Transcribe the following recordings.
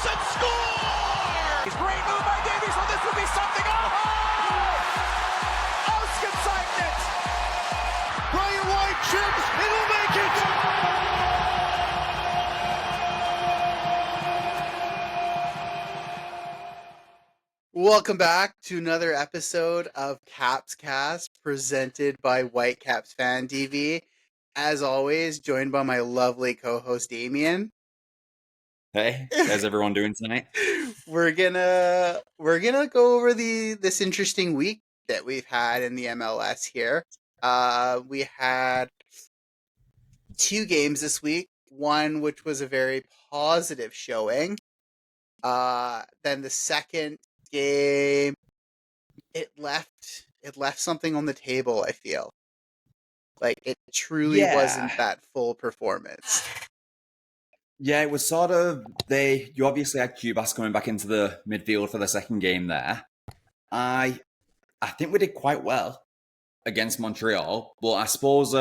and scores! Great move by Davies. Well, this would be something. Oh! Ausgezeichnet! Brian White chips. It'll make it! Welcome back to another episode of Caps Cast presented by Whitecaps Fan TV. As always, joined by my lovely co-host Damien. Hey, how's everyone doing tonight? We're gonna go over this interesting week that we've had in the MLS here. We had 2 games this week. One which was a very positive showing. Then the second game, it left something on the table. I feel like it truly wasn't that full performance. Yeah, it was sort of you obviously had Cubas coming back into the midfield for the second game there. I think we did quite well against Montreal, but I suppose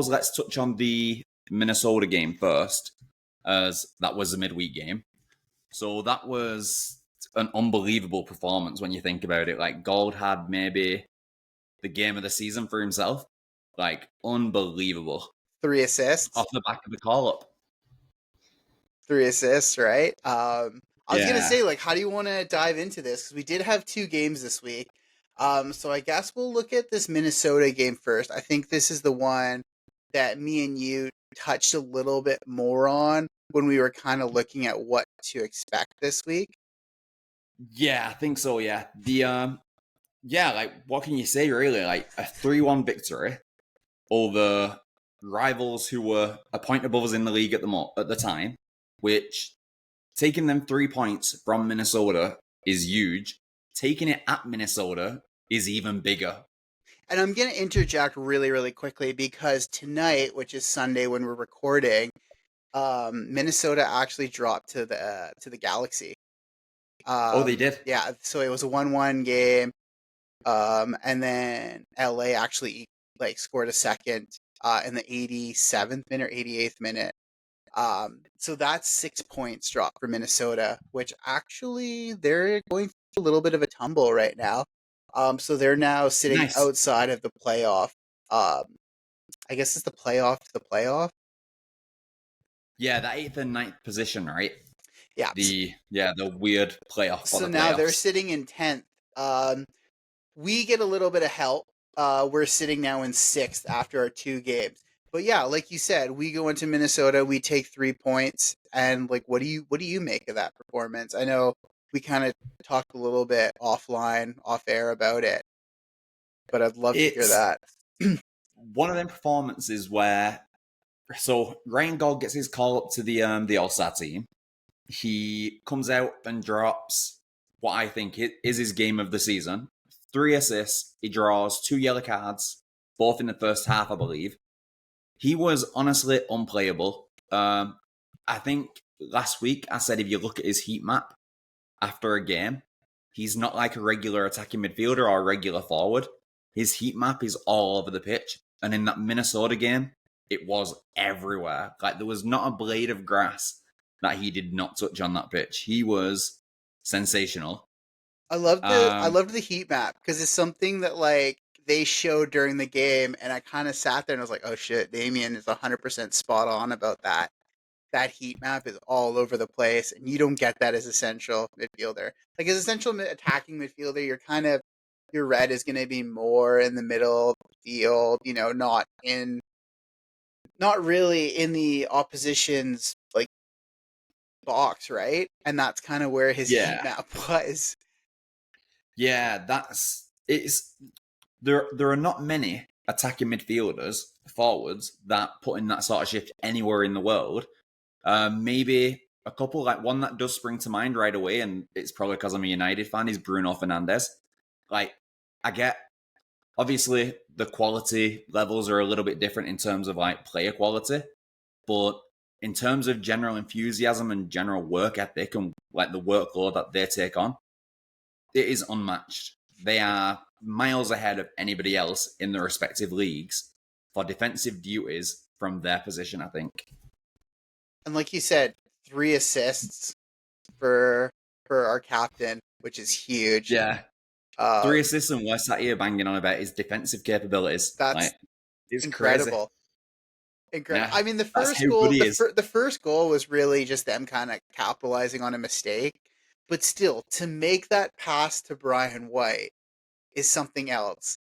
let's touch on the Minnesota game first, as that was a midweek game. So that was an unbelievable performance when you think about it. Like, Gold had maybe the game of the season for himself. Like, unbelievable. 3 assists. Off the back of the call-up. 3 assists, right? I was going to say, like, how do you want to dive into this? Because we did have 2 games this week. So I guess we'll look at this Minnesota game first. I think this is the one that me and you touched a little bit more on when we were kind of looking at what to expect this week. Yeah, I think so, yeah. Like, what can you say, really? Like, a 3-1 victory over rivals who were a point above us in the league at the time, which, taking them 3 points from Minnesota is huge. Taking it at Minnesota is even bigger. And I'm going to interject really, really quickly because tonight, which is Sunday when we're recording, Minnesota actually dropped to the Galaxy. They did? Yeah, so it was a 1-1 game. And then LA actually scored a second in the 87th minute or 88th minute. So that's 6 points drop for Minnesota, which actually they're going through a little bit of a tumble right now. So they're now sitting outside of the playoff. I guess it's the playoff to the playoff. Yeah, the 8th and 9th position, right? Yeah. The weird playoff. So now they're sitting in 10th. We get a little bit of help. We're sitting now in 6th after our 2 games. But yeah, like you said, we go into Minnesota, we take 3 points, and like, what do you make of that performance? I know we kind of talked a little bit off air about it, but I'd love to hear that. One of them performances where, so Ryan Gold gets his call up to the All-Star team. He comes out and drops what I think is his game of the season. 3 assists. He draws 2 yellow cards, both in the first half, I believe. He was honestly unplayable. I think last week I said if you look at his heat map after a game, he's not like a regular attacking midfielder or a regular forward. His heat map is all over the pitch. And in that Minnesota game, it was everywhere. Like, there was not a blade of grass that he did not touch on that pitch. He was sensational. I loved the heat map because it's something that like they showed during the game, and I kind of sat there and I was like, "Oh shit, Damien is 100% spot on about that. That heat map is all over the place, and you don't get that as a central midfielder. Like as a central attacking midfielder, your red is going to be more in the middle of the field, you know, not really in the opposition's like box, right? And that's kind of where his heat map was. Yeah, there are not many attacking midfielders, forwards, that put in that sort of shift anywhere in the world. Maybe a couple, like one that does spring to mind right away, and it's probably because I'm a United fan, is Bruno Fernandes. Like, I get, obviously, the quality levels are a little bit different in terms of like player quality, but in terms of general enthusiasm and general work ethic and like the workload that they take on, it is unmatched. They are miles ahead of anybody else in their respective leagues for defensive duties from their position, I think. And like you said, 3 assists. for our captain, which is huge. Yeah. 3 Um, assists, and we're sat here banging on about his defensive capabilities. that's Like, it's crazy. incredible. Incredible. Yeah. I mean, the That's first how good goal, he is. the first goal was really just them kind of capitalizing on a mistake, but still, to make that pass to Brian White is something else.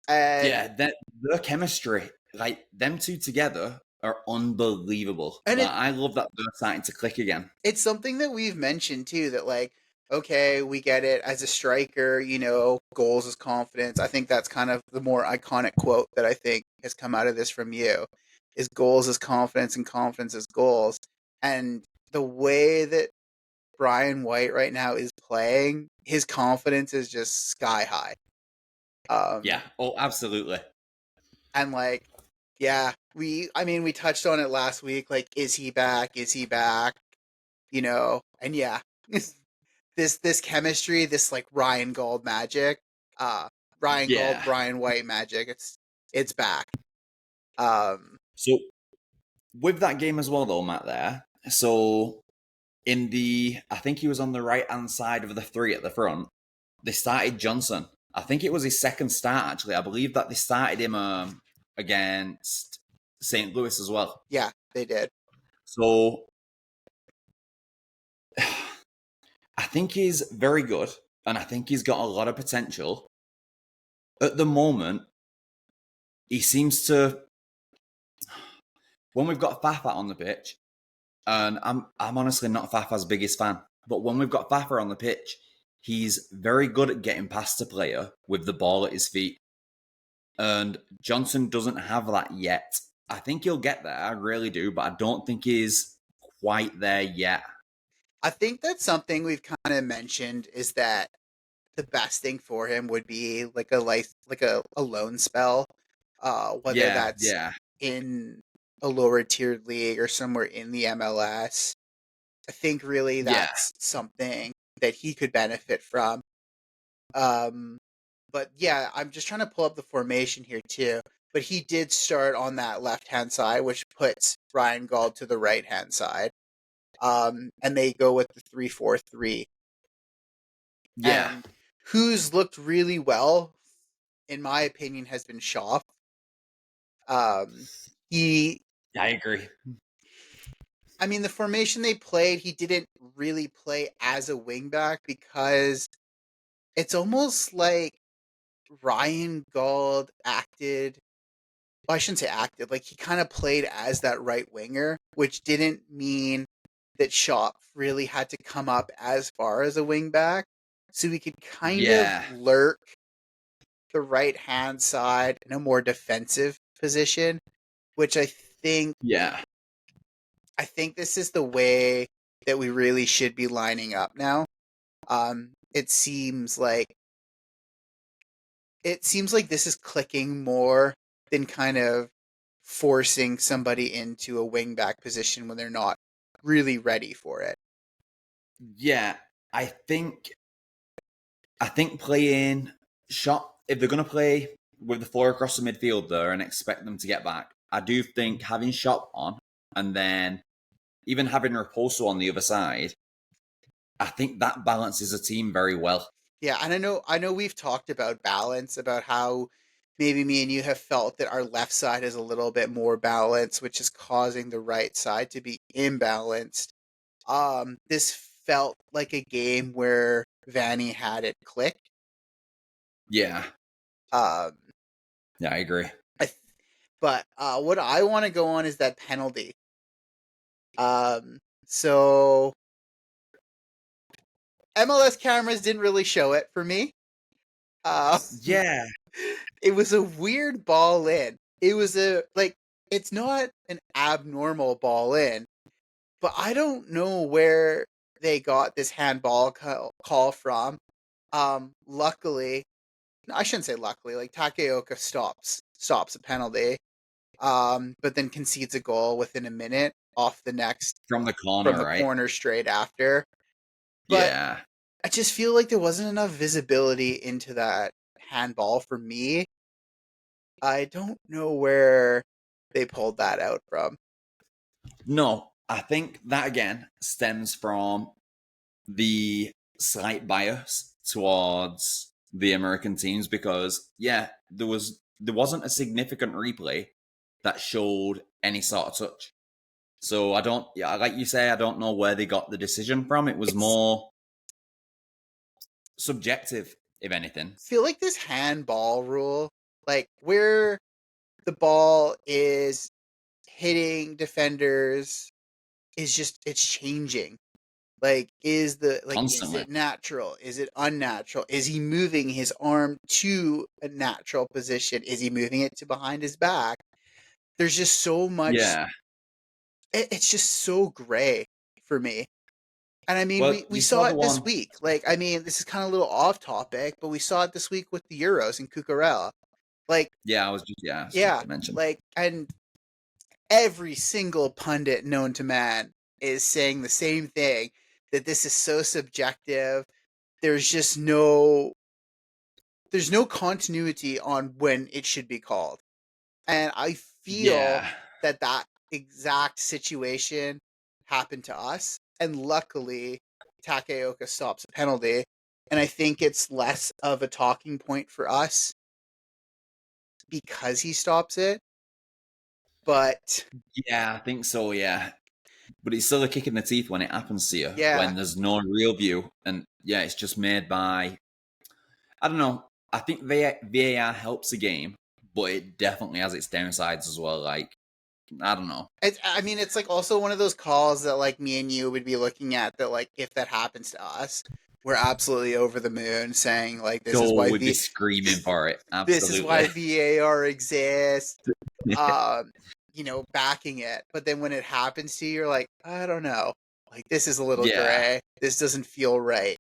And Yeah, their chemistry, like them two together, are unbelievable. and Like, I love that they're starting to click again. it's something that we've mentioned too, that like, okay, we get it as a striker, goals is confidence. I think that's kind of the more iconic quote that I think has come out of this from you, is goals is confidence and confidence is goals. And the way that Brian White right now is playing, his confidence is just sky high. Yeah. Oh, absolutely. And like, yeah, I mean, we touched on it last week. Like, is he back? Is he back? And yeah, this chemistry, this like Ryan Gold magic, Ryan Gold, Yeah. Brian White magic. It's back. Um, So with that game as well, though, Matt. So I think he was on the right hand side of the three at the front. They started Johnson. I think it was his second start, actually. I believe that they started him against St. Louis as well. yeah, they did. So I think he's very good, and I think he's got a lot of potential. At the moment, he seems to. When we've got Fafa on the pitch, and I'm honestly not Fafa's biggest fan, but when we've got Fafa on the pitch, he's very good at getting past a player with the ball at his feet. And Johnson doesn't have that yet. I think he'll get there, I really do, but I don't think he's quite there yet. I think that's something we've kind of mentioned, is that the best thing for him would be like a loan spell, whether Yeah, that's yeah, in a lower tiered league or somewhere in the MLS. I think really yeah, that's something that he could benefit from. Um, but yeah, I'm just trying to pull up the formation here too. But he did start on that left hand side, which puts Ryan Gauld to the right hand side. And they go with the 3-4-3. yeah. And who's looked really well, in my opinion, has been Shaw. Um, he, I agree. I mean, the formation they played, he didn't really play as a wingback, because it's almost like Ryan Gauld acted. Well, I shouldn't say acted. Like, he kind of played as that right winger, which didn't mean that Shaw really had to come up as far as a wingback. So he could kind of Yeah, lurk the right hand side in a more defensive position, which yeah, I think this is the way that we really should be lining up now. It seems like this is clicking more than kind of forcing somebody into a wingback position when they're not really ready for it. yeah. I think playing shot, if they're going to play with the four across the midfield there and expect them to get back, I do think having shot on and then even having Raposo on the other side, I think that balances a team very well. Yeah, and I know we've talked about balance, about how maybe me and you have felt that our left side is a little bit more balanced, which is causing the right side to be imbalanced. This felt like a game where Vanny had it click. Yeah, Um, yeah, I agree. I th- but what I want to go on is that penalty. So MLS cameras didn't really show it for me. Uh, Yeah, it was a weird ball in. It was it's not an abnormal ball in, but I don't know where they got this handball call from. Luckily, I shouldn't say luckily. Like, Takeoka stops a penalty, but then concedes a goal within a minute off the next from the from corner, the right? corner straight after. But Yeah. I just feel like there wasn't enough visibility into that handball for me. I don't know where they pulled that out from. No, I think that again stems from the slight bias towards the American teams because there wasn't a significant replay that showed any sort of touch. So I don't, yeah, like you say, I don't know where they got the decision from. It was It's more subjective, if anything. feel like this handball rule, like where the ball is hitting defenders, is just it's changing. Like, is Constantly. it natural? Is it unnatural? Is he moving his arm to a natural position? Is he moving it to behind his back? There's just so much. Yeah. It's just so gray for me. And I mean, Well, we you saw saw the it this one. week. Like, I mean, this is kind of a little off topic, but we saw it this week with the Euros in Cucurella. Like, Yeah, I was just about yeah, to mention. like, and every single pundit known to man is saying the same thing, that this is so subjective. There's just there's no continuity on when it should be called. And I feel Yeah. that that exact situation happened to us. And luckily, Takeoka stops a penalty. And I think it's less of a talking point for us because he stops it. But Yeah, I think so, yeah. But it's still a kick in the teeth when it happens to you, yeah, when there's no real view. And yeah, it's just made by, I don't know. I think VAR helps the game, but it definitely has its downsides as well. Like, I don't know. I mean, it's like also one of those calls that like me and you would be looking at, that like if that happens to us, we're absolutely over the moon, saying like Joel would be screaming for it. this is why Absolutely. VAR exists, you know, backing it. But then when it happens to you, you're like, I don't know, like this is a little Yeah. gray. This doesn't feel right.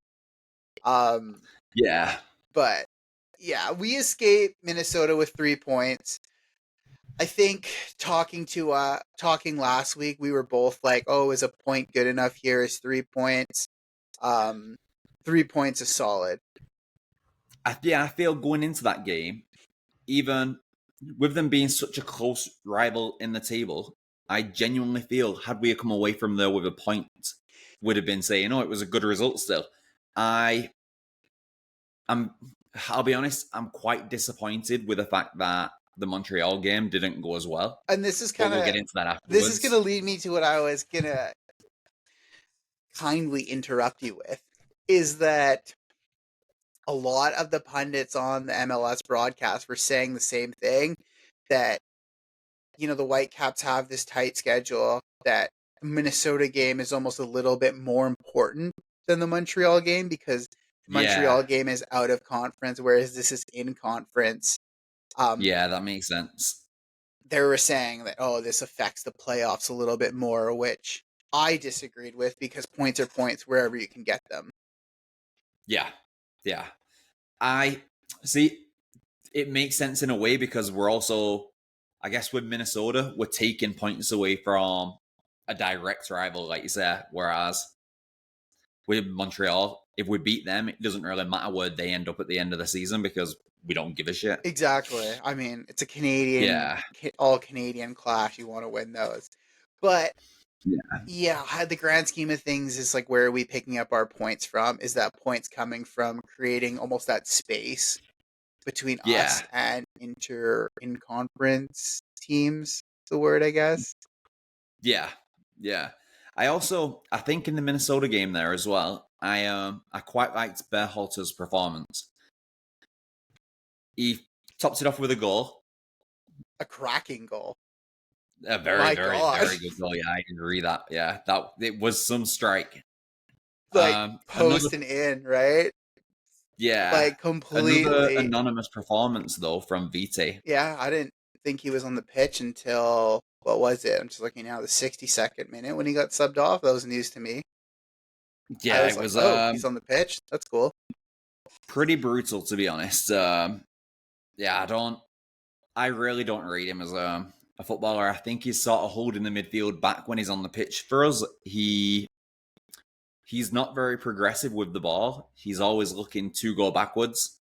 Um, Yeah. but yeah, we escaped Minnesota with 3 points. I think talking last week, we were both like, "Oh, is a point good enough here? Is 3 points? Um, 3 points is solid." I feel going into that game, even with them being such a close rival in the table, I genuinely feel had we come away from there with a point, would have been saying, "Oh, it was a good result." Still, I I'm I'll be honest, I'm quite disappointed with the fact that the Montreal game didn't go as well. And But we'll get into that this is gonna afterwards. lead me to what I was gonna kindly interrupt you with, is that a lot of the pundits on the MLS broadcast were saying the same thing, that you know the Whitecaps have this tight schedule, that Minnesota game is almost a little bit more important than the Montreal game because the Yeah, Montreal game is out of conference, whereas this is in conference. Um, yeah, that makes sense. they were saying that, oh, this affects the playoffs a little bit more, which I disagreed with, because points are points wherever you can get them. Yeah, yeah. I see. It makes sense in a way because we're also, I guess, with Minnesota, we're taking points away from a direct rival, like you said. Whereas with Montreal, if we beat them, it doesn't really matter where they end up at the end of the season because we don't give a shit. Exactly. I mean, it's a Yeah, all Canadian clash. You want to win those, but yeah, yeah, the grand scheme of things is like, where are we picking up our points from? Is that points coming from creating almost that space between us yeah, and in conference teams? The word, I guess. yeah, yeah. I think in the Minnesota game there as well, I quite liked Berhalter's performance. He topped it off with a goal. A cracking goal. A very, My very, God, very good goal. Yeah, I can agree that. Yeah, that it was some strike. like Another, post and in, right? yeah, Like another completely. anonymous performance though from Vite. Yeah, I didn't think he was on the pitch until, what was it? I'm just looking now, the 62nd minute when he got subbed off. That was news to me. I Yeah, was it like, was oh, he's on the pitch. That's cool. pretty brutal to be honest. Yeah, I really don't rate him as a footballer. I think he's sort of holding the midfield back when he's on the pitch. For us, he's not very progressive with the ball. He's always looking to go backwards.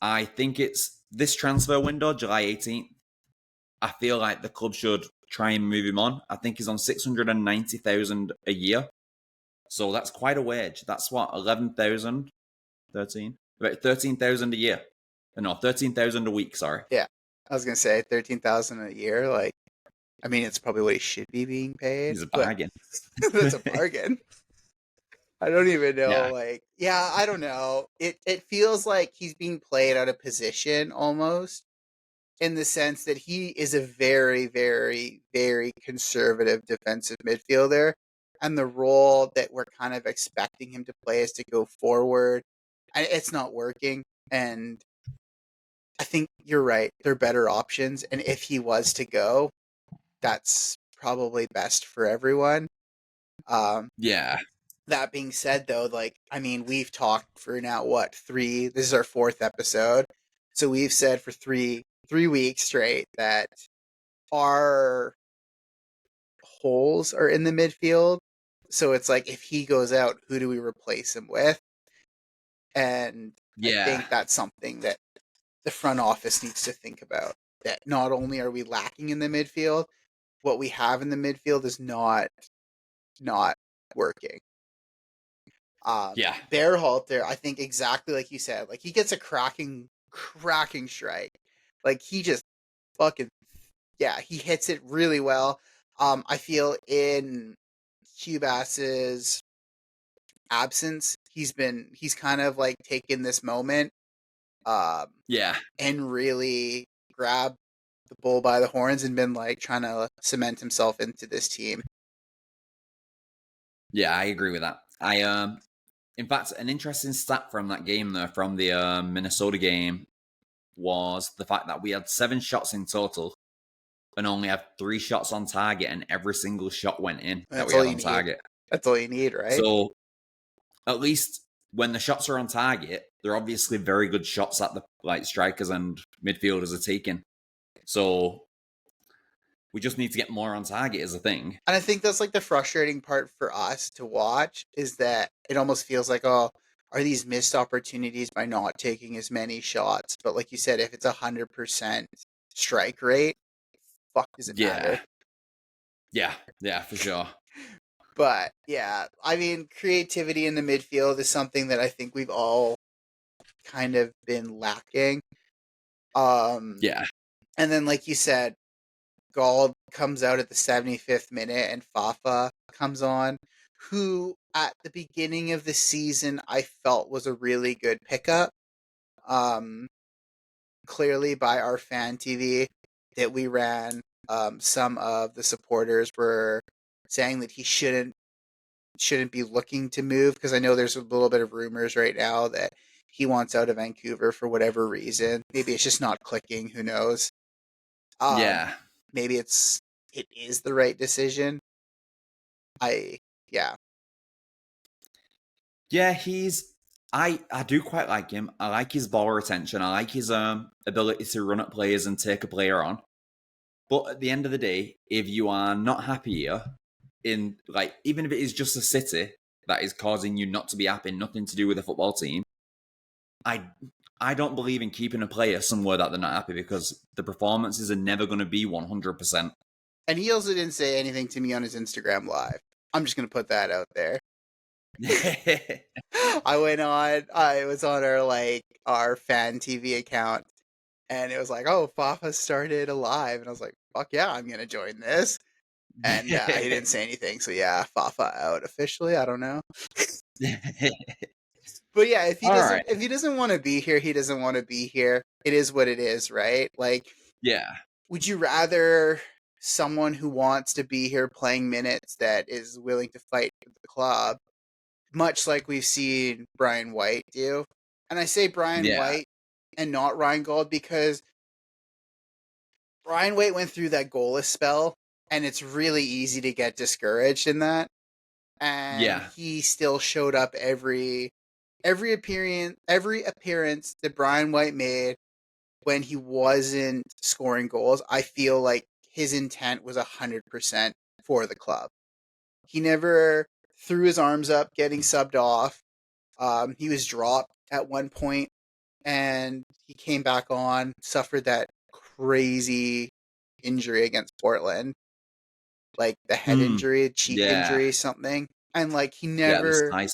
I think it's this transfer window, July 18th. I feel like the club should try and move him on. I think he's on 690,000 a year. So that's quite a wage. That's what, 11,000, 13? About 13,000 a year. No, 13,000 a week, sorry. Yeah, I was gonna say 13,000 a year. Like, I mean, it's probably what he should be being paid. He's a but bargain. that's a bargain. I don't even know. Yeah. Like, yeah, I don't know. It feels like he's being played out of position almost, in the sense that he is a very, very, very conservative defensive midfielder, and the role that we're kind of expecting him to play is to go forward, and it's not working. And I think you're right. They're better options, and if he was to go, that's probably best for everyone. Yeah. That being said, though, like, I mean, we've talked for now, what, three? This is our fourth episode. So we've said for three weeks straight that our holes are in the midfield. So it's like, if he goes out, who do we replace him with? And I Yeah. think that's something that the front office needs to think about. That not only are we lacking in the midfield, what we have in the midfield is not working. Yeah. Bearhalter, I think exactly like you said, like he gets a cracking strike. Like he just fucking, yeah, he hits it really well. I feel in Cubas's absence, he's kind of like taken this moment, Yeah. and really grabbed the bull by the horns and been like trying to cement himself into this team. Yeah, I agree with that. In fact, an interesting stat from that game there, from the Minnesota game, was the fact that we had 7 shots in total and only had 3 shots on target, and every single shot went in that That's we all had you on need. target. That's all you need, right? So at least when the shots are on target, they're obviously very good shots that the like strikers and midfielders are taking. So we just need to get more on target as a thing. And I think that's like the frustrating part for us to watch, is that it almost feels like, oh, are these missed opportunities by not taking as many shots? But like you said, if it's 100% strike rate, fuck does it matter? Yeah, for sure. But yeah, I mean, creativity in the midfield is something that I think we've all kind of been lacking. Yeah, And then like you said, Gald comes out at the 75th minute and Fafa comes on, who at the beginning of the season I felt was a really good pickup. Um, Clearly by our fan TV that we ran, some of the supporters were saying that he shouldn't be looking to move, because I know there's a little bit of rumors right now that he wants out of Vancouver for whatever reason. Maybe it's just not clicking. Who knows? yeah. Maybe it is the right decision. Yeah. Yeah, I do quite like him. I like his ball retention. I like his ability to run at players and take a player on. But at the end of the day, if you are not happy here, in like even if it is just a city that is causing you not to be happy, nothing to do with the football team, I don't believe in keeping a player somewhere that they're not happy, because the performances are never going to be 100%. And he also didn't say anything to me on his Instagram live. I'm just gonna put that out there. I was on our fan TV account, and it was like, oh, Fafa started a live, and I was like, fuck yeah, I'm gonna join this. And he didn't say anything, so yeah, Fafa out officially. I don't know, but yeah, All right. if he doesn't want to be here, he doesn't want to be here. It is what it is, right? Like, Yeah. would you rather someone who wants to be here playing minutes, that is willing to fight for the club, much like we've seen Brian White do? And I say Brian Yeah. White and not Ryan Gauld, because Brian White went through that goalless spell, and it's really easy to get discouraged in that. And Yeah. he still showed up every appearance that Brian White made when he wasn't scoring goals. I feel like his intent was 100% for the club. He never threw his arms up getting subbed off. He was dropped at one point, and he came back on, suffered that crazy injury against Portland. like the head injury, cheek Yeah. injury, something. And like he Yeah, this never, nice.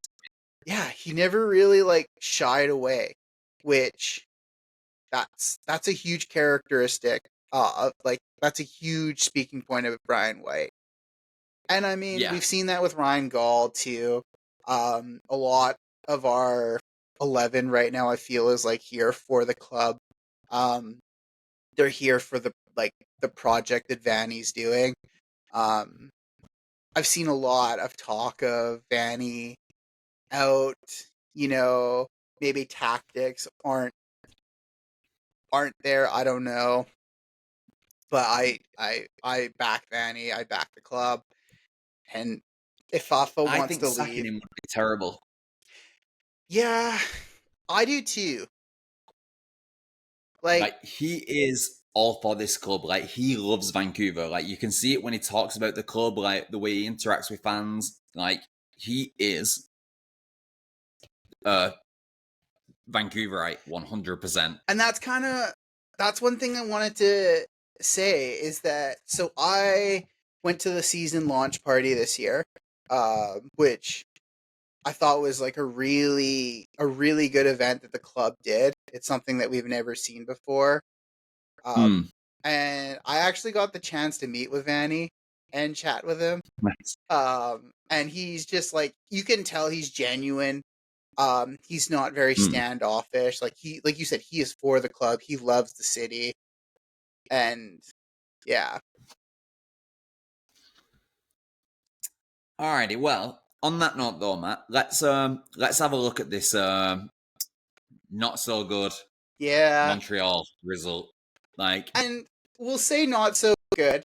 he never really like shied away, which that's a huge characteristic. Like that's a huge speaking point of Brian White. And I mean, Yeah. we've seen that with Ryan Gall too. A lot of our 11 right now, I feel, is like here for the club. Um, they're here for the project that Vanny's doing. Um, I've seen a lot of talk of Vanny out. You know, maybe tactics aren't there. I don't know, but I back Vanny. I back the club, and if Fafa I wants think to sacking leave, him would be terrible. yeah, I do too. Like, Like, he is all for this club. Like, he loves Vancouver. Like, you can see it when he talks about the club, like the way he interacts with fans. Like, he is uh Vancouverite 100%. and that's one thing I wanted to say is that so I went to the season launch party this year, which I thought was like a really good event that the club did. It's something that we've never seen before. Hmm. And I actually got the chance to meet with Vanny and chat with him. Nice. And he's just like, you can tell he's genuine. He's not very Hmm. standoffish. Like you said, he is for the club. He loves the city, and yeah, Alrighty, well, on that note though, Matt, let's have a look at this not so good yeah, Montreal result. Like, and we'll say not so good,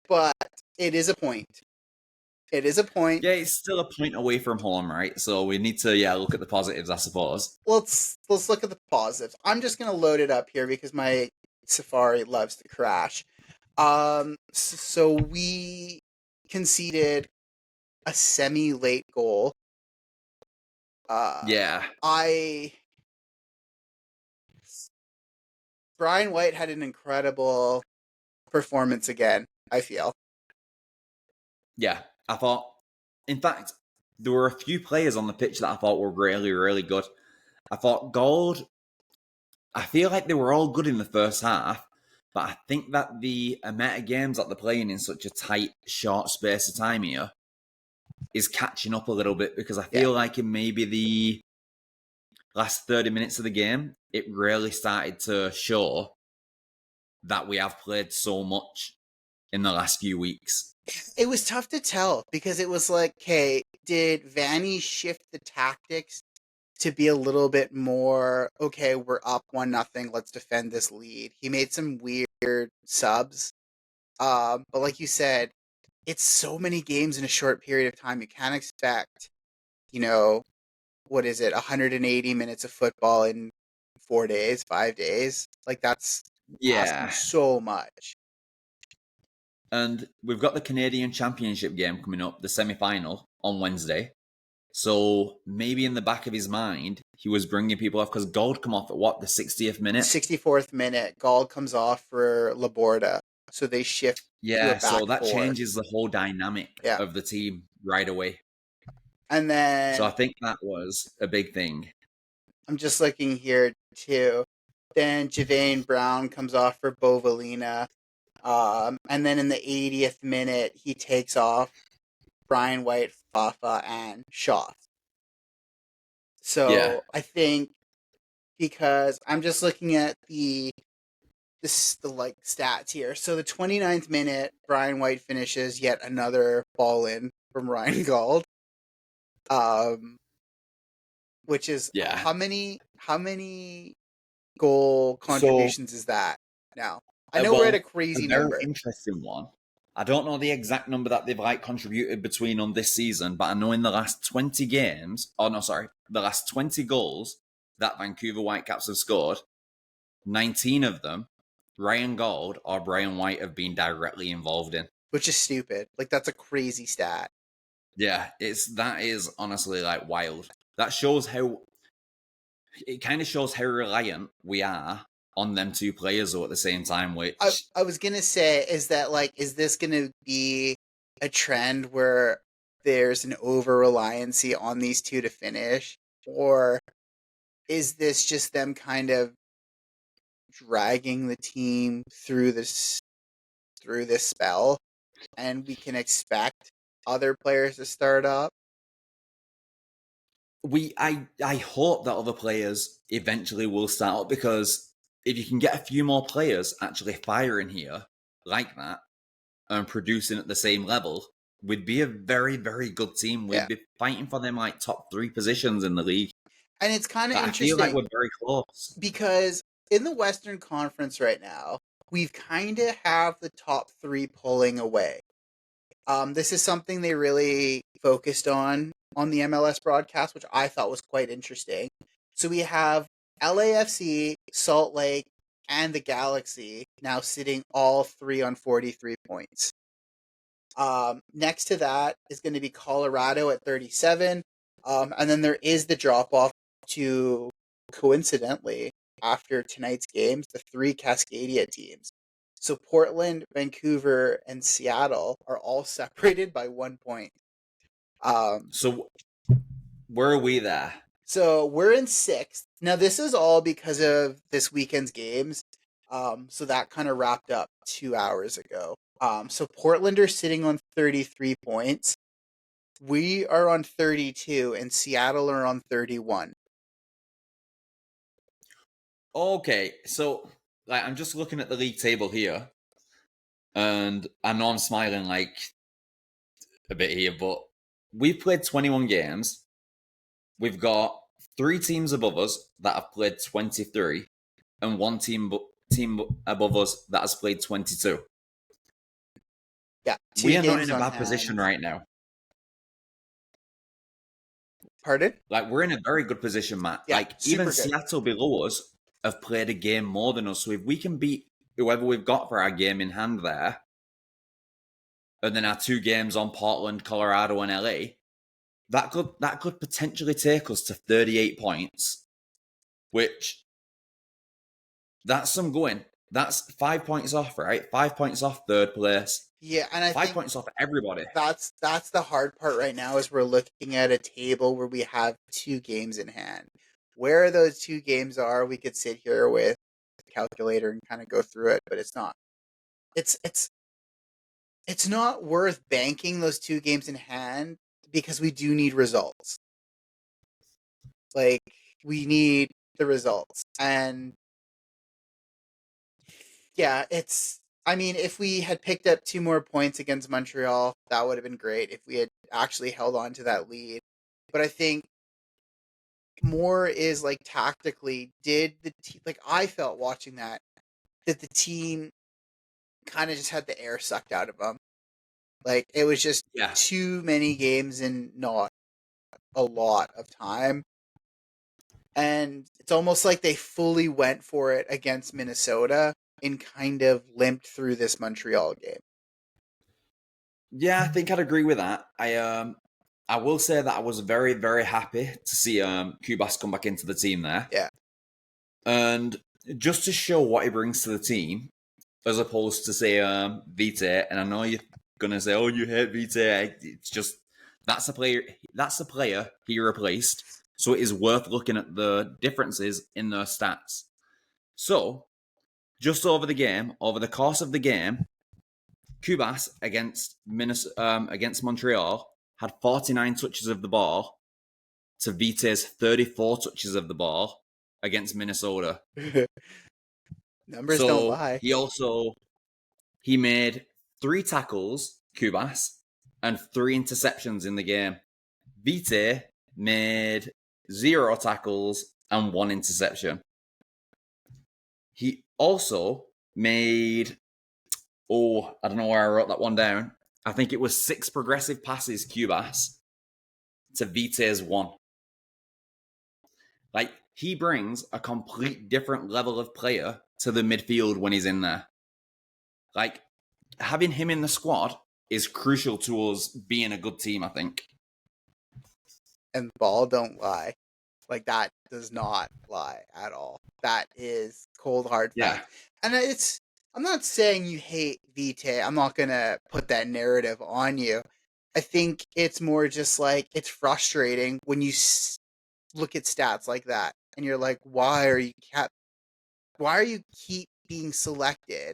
but it is a point. It is a point. yeah, it's still a point away from home, right? So we need to, look at the positives, I suppose. Let's look at the positives. I'm just gonna load it up here because my Safari loves to crash. So we conceded a semi-late goal. Yeah, I Brian White had an incredible performance again, I feel. yeah. I thought, in fact, there were a few players on the pitch that I thought were really, really good. I thought Gold, I feel like they were all good in the first half, but I think that the amount of games that they're playing in such a tight, short space of time here is catching up a little bit because I Yeah. feel like in maybe the last 30 minutes of the game, it really started to show that we have played so much in the last few weeks. It was tough to tell because it was like, okay, did Vanny shift the tactics to be a little bit more, okay, we're up 1-0, let's defend this lead. He made some weird subs. But like you said, it's so many games in a short period of time. You can't expect, you know, what is it, 180 minutes of football in 4 days, 5 days. Like that's asking Yeah. so much. And we've got the Canadian Championship game coming up, the semi final, on Wednesday. So maybe in the back of his mind, he was bringing people off because Gold come off at what, the 60th minute? 64th minute, Gall comes off for Laborda. So they shift to a Yeah, so back that four. changes the whole dynamic Yeah. of the team right away. And then So I think that was a big thing. I'm just looking here too. Then Javane Brown comes off for Bovalina. And then in the 80th minute, he takes off Brian White, Fafa, and Shaw. Yeah. So I think because I'm just looking at the like stats here. So the 29th minute, Brian White finishes yet another ball in from Ryan Gauld. Which is Yeah. how many goal contributions is that now? I know we're at a crazy very number. interesting one. I don't know the exact number that they've contributed between on this season, but I know in the last 20 games, the last 20 goals that Vancouver Whitecaps have scored, 19 of them, Ryan Gold or Brian White have been directly involved in. Which is stupid. Like that's a crazy stat. Yeah, that is honestly wild. That shows how it kind of shows how reliant we are on them two players though at the same time, which I was gonna say is that like is this gonna be a trend where there's an over-reliancy on these two to finish? Or is this just them kind of dragging the team through this spell, and we can expect other players to start up? I hope that other players eventually will start up, because if you can get a few more players actually firing here like that and producing at the same level, we'd be a very, very good team. We'd Yeah. be fighting for them like top 3 positions in the league. And it's kind of I feel like interesting we're very close. because in the Western Conference right now, we've kind of have the top 3 pulling away. This is something they really focused on the MLS broadcast, which I thought was quite interesting. So we have LAFC, Salt Lake, and the Galaxy now sitting all 3 on 43 points. Next to that is going to be Colorado at 37. And then there is the drop off to, coincidentally, after tonight's games, the 3 Cascadia teams. So Portland, Vancouver, and Seattle are all separated by 1 point. So where are we there? So we're in 6th. Now this is all because of this weekend's games. So that kind of wrapped up 2 hours ago. So Portland are sitting on 33 points. We are on 32, and Seattle are on 31. Okay, so like I'm just looking at the league table here, and I know I'm smiling like a bit here, but we've played 21 games. We've got 3 teams above us that have played 23, and 1 team above us that has played 22. Yeah, 2 We are not games in a on bad hand. position right now. Pardon? Like, we're in a very good position, Matt. Yeah, Like, super even good. Seattle below us have played a game more than us. So if we can beat whoever we've got for our game in hand there, and then our 2 games on Portland, Colorado, and LA, that could potentially take us to 38 points, which that's some going. That's 5 points off, right? 5 points off third place. Yeah, and I 5 think points off everybody. that's the hard part right now is we're looking at a table where we have 2 games in hand. Where those 2 games are, we could sit here with a calculator and kind of go through it, but it's not. It's not worth banking those 2 games in hand because we do need results. Like, we need the results. And yeah, I mean, if we had picked up 2 more points against Montreal, that would have been great if we had actually held on to that lead. But I think more is like tactically, did the team, like I felt watching that the team kind of just had the air sucked out of them. Like, it was just Yeah. too many games in not a lot of time. And it's almost like they fully went for it against Minnesota and kind of limped through this Montreal game. Yeah, I think I'd agree with that. I will say that I was very, very happy to see Kubas come back into the team there. Yeah. And just to show what he brings to the team, as opposed to say Vite, and I know you're gonna say, "Oh, you hate Vite." It's just that's a player. That's a player he replaced. So it is worth looking at the differences in their stats. So, just over the course of the game, Kubas against Montreal had 49 touches of the ball to Vite's 34 touches of the ball against Minnesota. Numbers don't So lie. he made 3 tackles, Kubas, and 3 interceptions in the game. Vite made 0 tackles and 1 interception. He also made, I don't know where I wrote that one down. I think it was 6 progressive passes, Kubas, to Vite's 1. Like, he brings a complete different level of player to the midfield when he's in there. Like, having him in the squad is crucial to us being a good team, I think. And ball don't lie. Like, that does not lie at all. That is cold hard fact. Yeah. And I'm not saying you hate Vitae. I'm not gonna put that narrative on you. I think it's more just like it's frustrating when you look at stats like that and you're like, why are you keep being selected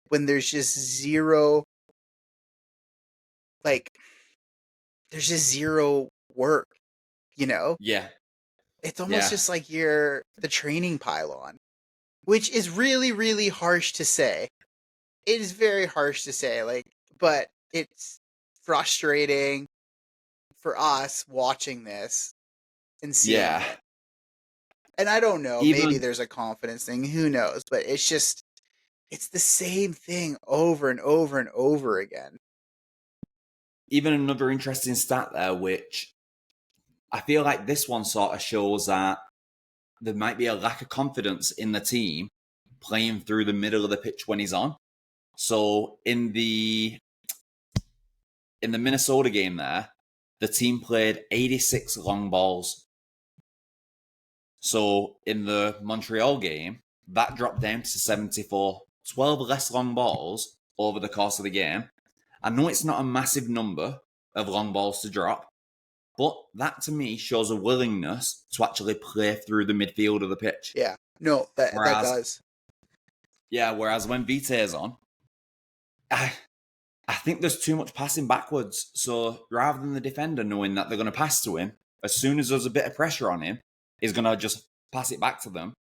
when there's just zero, like, there's just zero work, you know? Yeah, It's almost yeah. just like you're the training pylon, which is really, really harsh to say. It is very harsh to say, like, but it's frustrating for us watching this and seeing Yeah. it. And I don't know, maybe Even there's a confidence thing, who knows, but it's just it's the same thing over and over and over again. even another interesting stat there, which I feel like this one sort of shows that there might be a lack of confidence in the team playing through the middle of the pitch when he's on. So in the Minnesota game there, the team played 86 long balls. So in the Montreal game, that dropped down to 74, 12 less long balls over the course of the game. I know it's not a massive number of long balls to drop, but that to me shows a willingness to actually play through the midfield of the pitch. Yeah. No, that Whereas, does. whereas when Vita's on, I, I think there's too much passing backwards. So rather than the defender knowing that they're going to pass to him, as soon as there's a bit of pressure on him, he's going to just pass it back to them.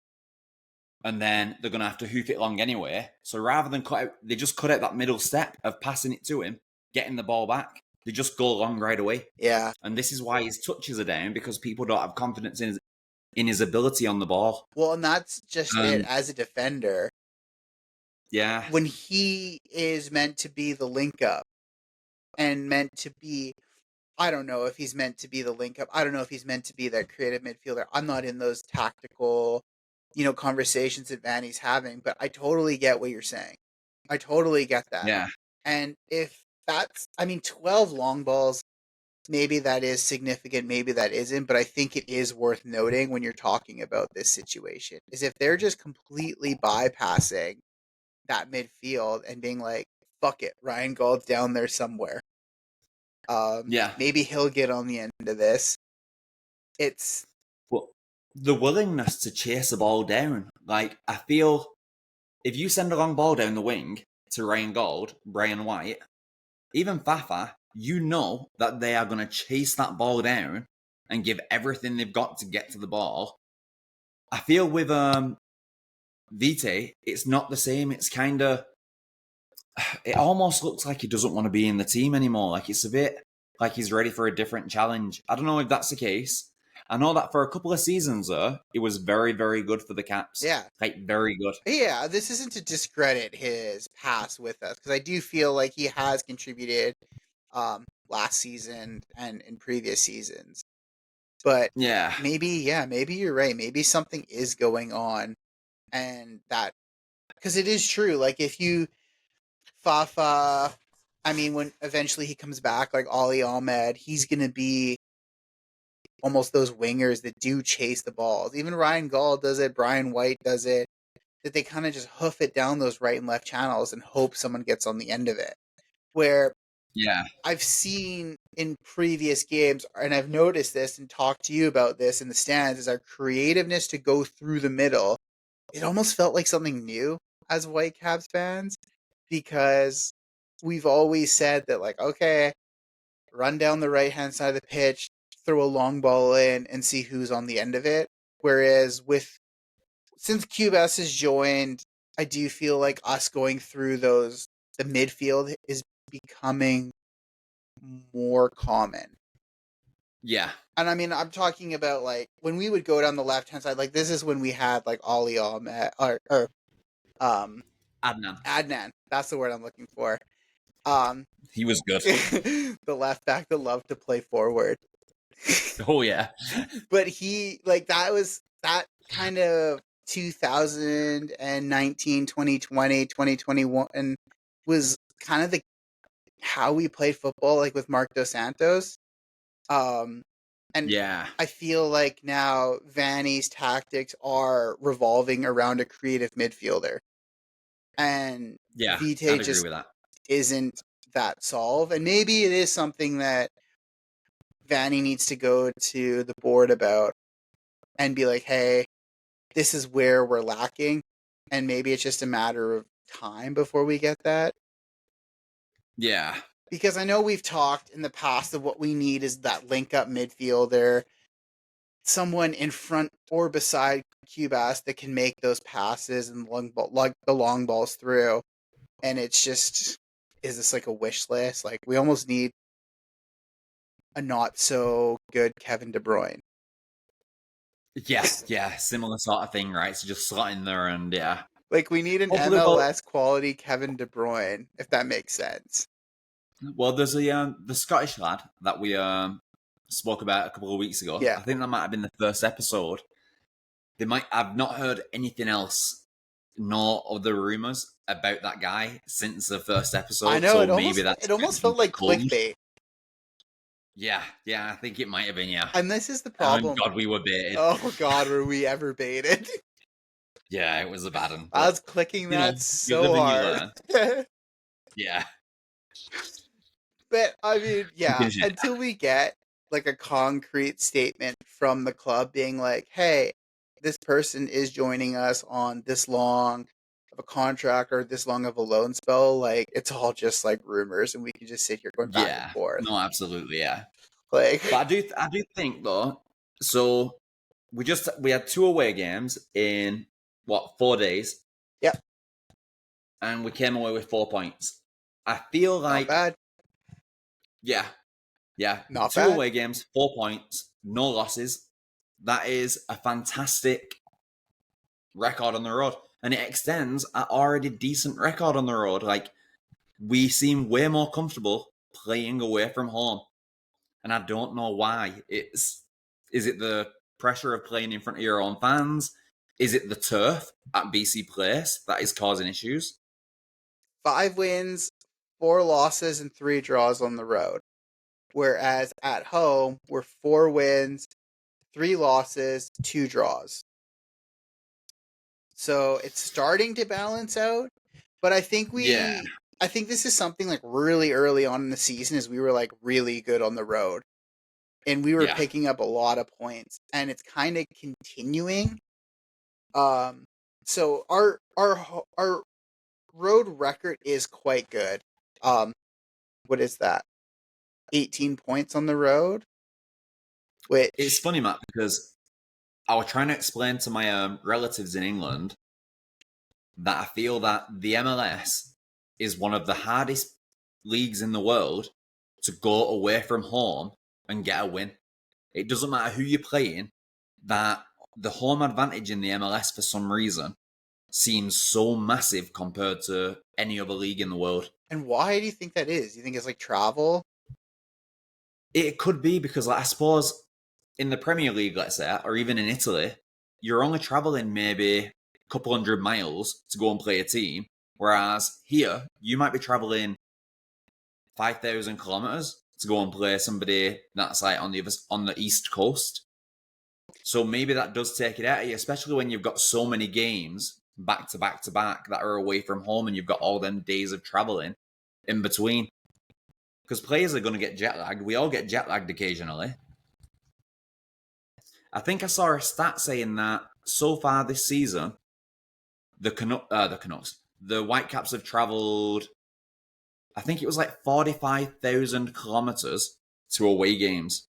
And then they're going to have to hoof it long anyway. So rather than they just cut out that middle step of passing it to him, getting the ball back. They just go long right away. Yeah. And this is why his touches are down, because people don't have confidence in his ability on the ball. Well, and that's just it. As a defender, Yeah. when he is meant to be the link up and meant to be, I don't know if he's meant to be the link up. I don't know if he's meant to be that creative midfielder. I'm not in those tactical, conversations that Vanny's having, but I totally get what you're saying. I totally get that. Yeah. And if that's, 12 long balls, maybe that is significant, maybe that isn't, but I think it is worth noting when you're talking about this situation is if they're just completely bypassing that midfield and being like, fuck it, Ryan Gauld's down there somewhere. Yeah. Maybe he'll get on the end of this. It's Well, the willingness to chase the ball down. Like, I feel if you send a long ball down the wing to Ryan Gold, Brian White, even Fafa, you know that they are going to chase that ball down and give everything they've got to get to the ball. I feel with Vitae, it's not the same. It's kind of, it almost looks like he doesn't want to be in the team anymore. Like it's a bit like he's ready for a different challenge. I don't know if that's the case. I know that for a couple of seasons, though, it was very, very good for the Caps. Yeah. Like, very good. Yeah, this isn't to discredit his past with us, because I do feel like he has contributed last season and in previous seasons. But Yeah. maybe you're right. Maybe something is going on, and that, because it is true. Like if you Fafa, when eventually he comes back, like Ali Ahmed, he's gonna be almost those wingers that do chase the balls. Even Ryan Gauld does it. Brian White does it. That they kind of just hoof it down those right and left channels and hope someone gets on the end of it. Where Yeah. I've seen in previous games, and I've noticed this and talked to you about this in the stands, is our creativeness to go through the middle. It almost felt like something new as Whitecaps fans, because we've always said that, like, okay, run down the right hand side of the pitch, throw a long ball in, and see who's on the end of it. Whereas since Cubas has joined, I do feel like us going through the midfield is becoming more common. Yeah. And I'm talking about like when we would go down the left hand side, like this is when we had like Ali Ahmed or Adnan. Adnan. That's the word I'm looking for. He was good. The left back that loved to play forward. Oh, yeah. But he, like, that kind of 2019, 2020, 2021 was kind of how we played football, like with Mark Dos Santos. And Yeah. I feel like now Vanny's tactics are revolving around a creative midfielder. and Yeah, Vitae I'd agree just with that. isn't that solve. And maybe it is something that Vanny needs to go to the board about and be like, hey, this is where we're lacking. And maybe it's just a matter of time before we get that. Yeah. Because I know we've talked in the past of what we need is that link up midfielder, someone in front or beside Cubas that can make those passes and the long balls through. And it's just, is this like a wish list? Like, we almost need a not so good Kevin De Bruyne. Yeah, similar sort of thing, right? So just slot in there and yeah. Like, we need an Hopefully, well, MLS quality Kevin De Bruyne, if that makes sense. there's the Scottish lad that we spoke about a couple of weeks ago. Yeah. I think that might have been the first episode. They might. I've not heard anything else, nor other rumors about that guy since the first I episode. know, So it maybe almost that's it almost been felt like cold. clickbait. Yeah, I think it might have been. Yeah. And this is the Oh problem. God, we were baited. Oh God, were we ever baited? Yeah, it was a bad one. I But was clicking you know, that you so live and you hard. learn. Yeah, But I mean, we yeah, can share. until we get like a concrete statement from the club being like, hey, this person is joining us on this long of a contract or this long of a loan spell, like, it's all just like rumors and we can just sit here going back and Yeah, forth. no, absolutely, yeah. Like, But I do think though. So we had 2 away games in what 4 days, yep, and we came away with 4 points. I feel not like bad. yeah, yeah, Not two bad. away games, 4 points, no losses. That is a fantastic record on the road, and it extends an already decent record on the road. Like we seem way more comfortable playing away from home, and I don't know why. Is it the pressure of playing in front of your own fans? Is it the turf at BC Place that is causing issues? 5 wins, 4 losses, and 3 draws on the road. Whereas at home, we're 4 wins, 3 losses, 2 draws. So it's starting to balance out. But I think Yeah, this is something like really early on in the season as we were like really good on the road. And we were yeah, picking up a lot of points. And it's kind of continuing. So our road record is quite good. What is that? 18 points on the road, it's which, funny, Matt, because I was trying to explain to my relatives in England that I feel that the MLS is one of the hardest leagues in the world to go away from home and get a win. It doesn't matter who you're playing, that the home advantage in the MLS for some reason seems so massive compared to any other league in the world. and why do you think that is? You think it's like travel? It could be because, like, I suppose, in the Premier League, let's say, or even in Italy, you're only traveling maybe a couple 100 miles to go and play a team. Whereas here, you might be traveling 5,000 kilometers to go and play somebody that's like on the East Coast. So maybe that does take it out of you, especially when you've got so many games back to back to back that are away from home and you've got all them days of traveling in between. Because players are going to get jet lagged. We all get jet lagged occasionally. I think I saw a stat saying that so far this season, the Canucks, the Whitecaps have travelled, I think it was like 45,000 kilometers to away games.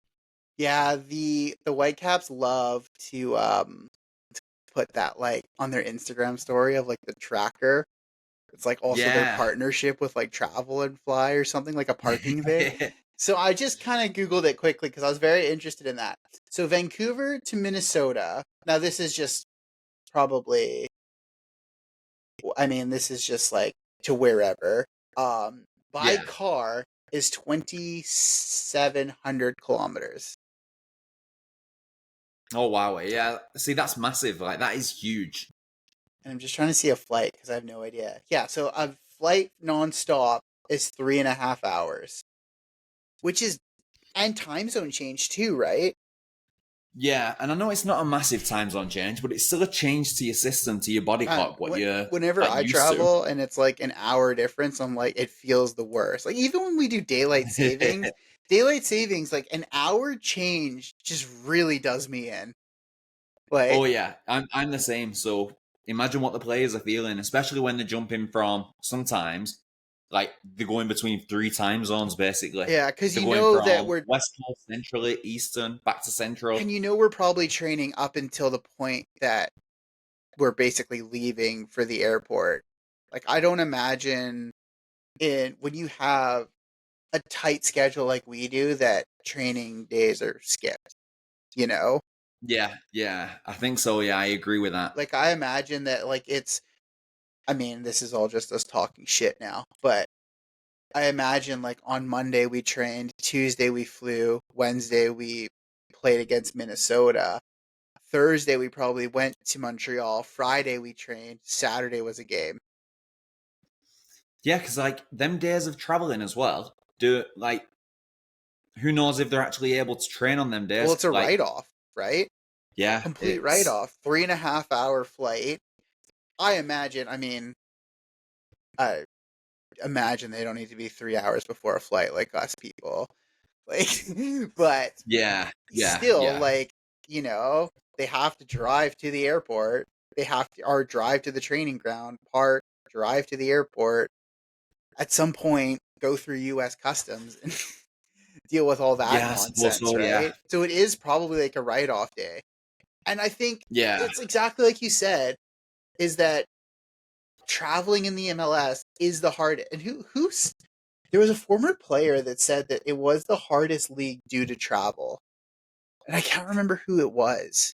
Yeah, the Whitecaps love to put that like on their Instagram story of like the tracker. It's like also their Yeah. partnership with like Travel and Fly or something, like a parking thing. So I just kind of Googled it quickly because I was very interested in that. So Vancouver to Minnesota. Now this is just probably, I mean, this is just like to wherever. By Yeah. car is 2,700 kilometers. Oh, wow. Yeah. See, that's massive. Like, that is huge. And I'm just trying to see a flight because I have no idea. Yeah, so a flight nonstop is 3.5 hours, which is, and time zone change too, right? Yeah, and I know it's not a massive time zone change, but it's still a change to your system, to your body clock, what you're Whenever I used to. travel and it's like an hour difference, I'm like, it feels the worst. Like even when we do daylight savings, like an hour change just really does me in. Oh Like, yeah, I'm the same. So imagine what the players are feeling, especially when they're jumping from sometimes like they're going between three time zones basically. yeah, because They're you going know that from we're West Coast, Centrally, Eastern, back to Central. and you know we're probably training up until the point that we're basically leaving for the airport. Like I don't imagine in when you have a tight schedule like we do that training days are skipped, you know? Yeah, yeah, I think so. Yeah, I agree with that. Like I imagine that like it's I mean, this is all just us talking shit now, but I imagine like on Monday we trained, Tuesday we flew, Wednesday we played against Minnesota. Thursday we probably went to Montreal, Friday we trained, Saturday was a game. Yeah, because like them days of traveling as well. Do like who knows if they're actually able to train on them Well, days? it's a Like, write off, right? yeah, Complete write it's off. 3.5 hour flight. I imagine, I mean, I imagine they don't need to be 3 hours before a flight like us people. Like, but yeah, yeah, still, yeah, like, you know, they have to drive to the airport. They have to, or drive to the training ground, park, drive to the airport. At some point, go through U.S. Customs and deal with all that yeah. I suppose nonsense, so. Yeah, right? So it is probably like a write off day. And I think yeah. it's exactly like you said, is that traveling in the MLS is the hardest. And who's there was a former player that said that it was the hardest league due to travel. And I can't remember who it was.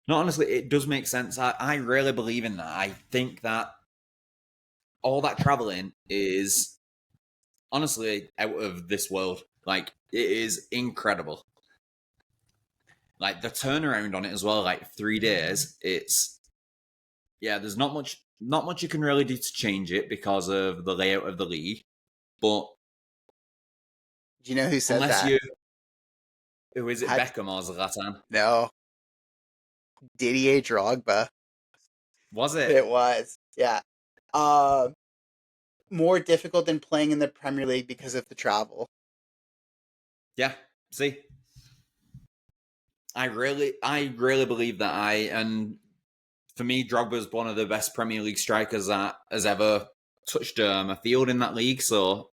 No, honestly, it does make sense. I really believe in that. I think that all that traveling is honestly out of this world. Like, it is incredible. Like, the turnaround on it as well, like 3 days, it's, yeah, there's not much you can really do to change it because of the layout of the league. But Do you know who said unless that? you, who is it, Had Beckham or Zlatan? no Didier Drogba. Was it? It was, yeah. Uh, More difficult than playing in the Premier League because of the travel. Yeah. See, I really believe that and for me, Drogba's one of the best Premier League strikers that has ever touched a field in that league. So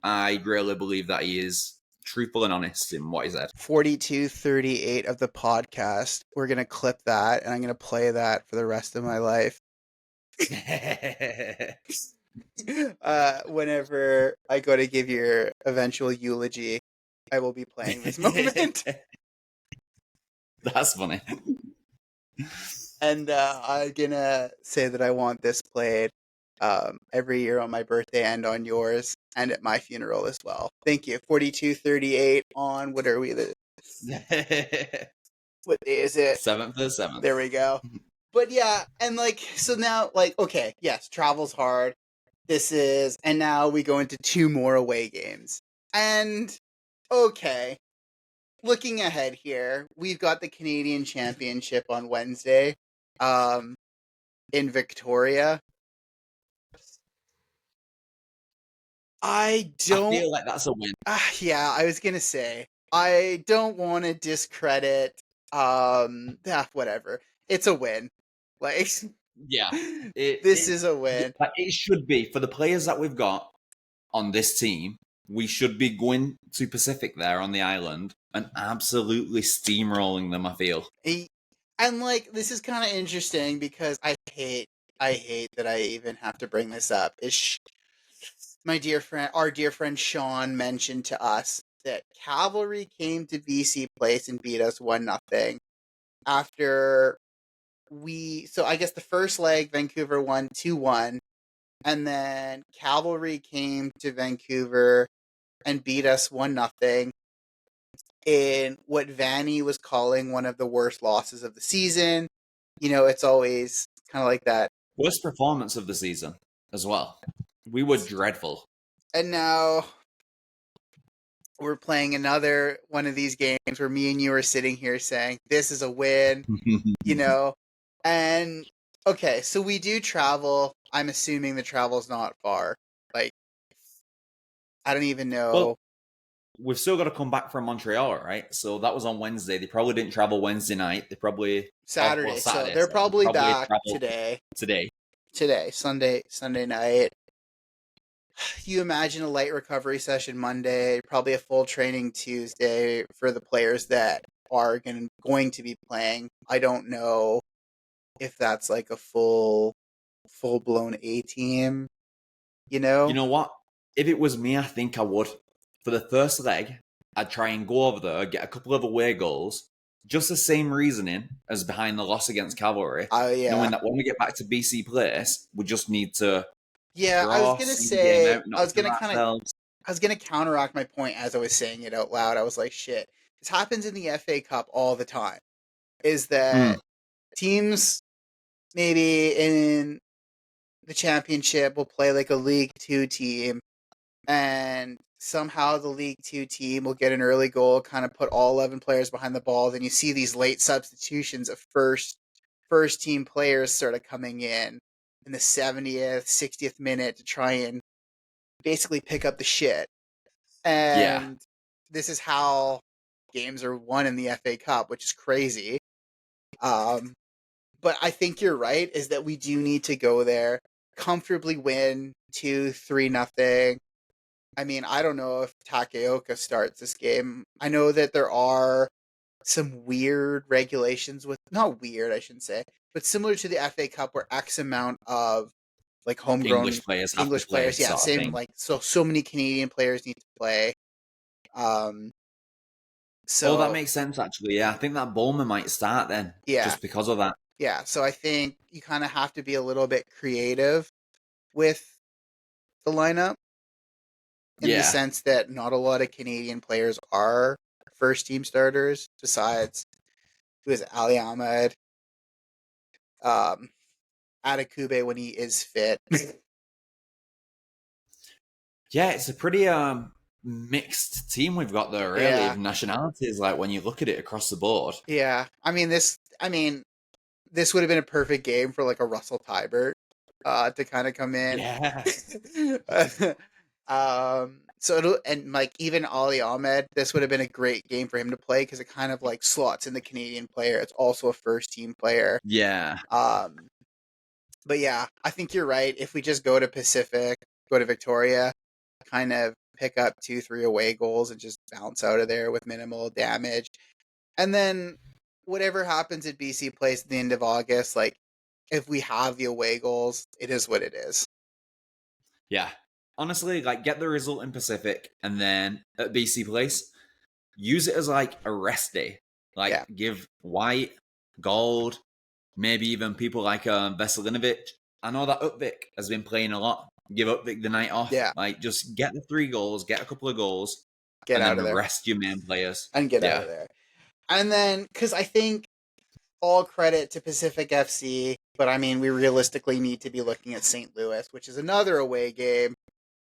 I really believe that he is truthful and honest in what he said. 42:38 of the podcast. We're gonna clip that, and I'm gonna play that for the rest of my life. Whenever I go to give your eventual eulogy, I will be playing this moment. That's funny. And I'm gonna say that I want this played every year on my birthday and on yours, and at my funeral as well. Thank you. 42:38 on what are we? What day is it? 7th of the There 7th. we go. But yeah, and like so now, like okay, yes, travel's hard. This is, and now we go into two more away games. And okay, looking ahead here, we've got the Canadian Championship on Wednesday, um, in Victoria. I I don't. feel like that's a win. Yeah, I was gonna say I don't want to discredit. Yeah, whatever. It's a win. Like Yeah. this is a win. It should be for the players that we've got on this team. We should be going to Pacific there on the island and absolutely steamrolling them. I feel. And like this is kind of interesting because I hate that I even have to bring this up. Is my dear friend, our dear friend Sean mentioned to us that Cavalry came to BC Place and beat us 1-0 after so I guess the first leg Vancouver won 2-1, and then Cavalry came to Vancouver and beat us 1-0 in what Vanny was calling one of the worst losses of the season. You know, it's always kind of like that. Worst performance of the season as well. We were dreadful. And now we're playing another one of these games where me and you are sitting here saying, this is a win, you know? And okay, so we do travel. I'm assuming the travel's not far. Like, I don't even know. Well, we've still got to come back from Montreal, right? So that was on Wednesday. They probably didn't travel Wednesday night. They probably Saturday. So Saturday. they're So they probably probably back traveled today. today. Sunday night. You imagine a light recovery session Monday, probably a full training Tuesday for the players that are going to be playing. I don't know if that's like a full blown A team, you You know? know what? If it was me, I think I would. For the first leg, I'd try and go over there, get a couple of away goals. Just the same reasoning as behind the loss against Cavalry. Yeah. Knowing that when we get back to BC Place, we just need to Yeah, I was draw, gonna see the game say out, not kill ourselves. I was gonna counteract my point as I was saying it out loud. I was like, shit. This happens in the FA Cup all the time. Is Mm, that teams maybe in the championship will play like a League Two team, and somehow the League Two team will get an early goal, kind of put all 11 players behind the ball. Then you see these late substitutions of first team players sort of coming in the 70th, 60th minute to try and basically pick up the shit. yeah. And this is how games are won in the FA Cup, which is crazy. But I think you're right, is that we do need to go there, comfortably win 2-3-0. I mean, I don't know if Takeoka starts this game. I know that there are some weird regulations with, not weird, I shouldn't say, but similar to the FA Cup where X amount of like homegrown English players have to English play, players, yeah, sort of same thing. like so many Canadian players need to play. Um, Oh, that so makes sense, actually. Yeah, I think that Bowman might start then, yeah, just because of that. yeah. So I think you kind of have to be a little bit creative with the lineup in the Yeah. sense that not a lot of Canadian players are first team starters. Besides, who is Ali Ahmed, um, Adekube when he is fit. Yeah, it's a pretty mixed team we've got there, really, Yeah, of nationalities, like when you look at it across the board. yeah. This would have been a perfect game for like a Russell Tybert to kind of come in. Yeah. So it'll, and like even Ali Ahmed, this would have been a great game for him to play because it kind of like slots in the Canadian player. It's also a first team player. Yeah. Um, but yeah, I think you're right. If we just go to Pacific, go to Victoria, kind of pick up 2-3 away goals and just bounce out of there with minimal damage, and then whatever happens at BC Place at the end of August, like if we have the away goals, it is what it is. Yeah. Honestly, like get the result in Pacific and then at BC Place, use it as like a rest day. Like Yeah, give White, Gold, maybe even people like Veselinovic. I know that Upvik has been playing a lot. Give Upvik the night off. yeah, Like just get the 3 goals, get a couple of goals, get and out then of there rest your main players. and get out Yeah. of there. And then, because I think all credit to Pacific FC, but I mean, we realistically need to be looking at St. Louis, which is another away game,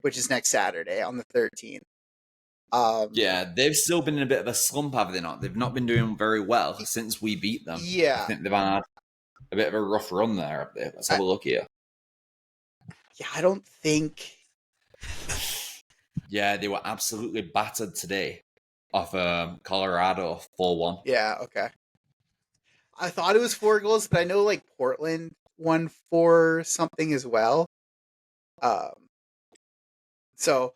which is next Saturday on the 13th. Yeah, they've still been in a bit of a slump, have they not? They've not been doing very well since we beat them. I Yeah, think they've had a bit of a rough run there up there. Let's have a look here. yeah, I don't think. Yeah, they were absolutely battered today off Colorado 4-1. Yeah, okay. I thought it was 4 goals, but I know like Portland won 4 something as well. Um, so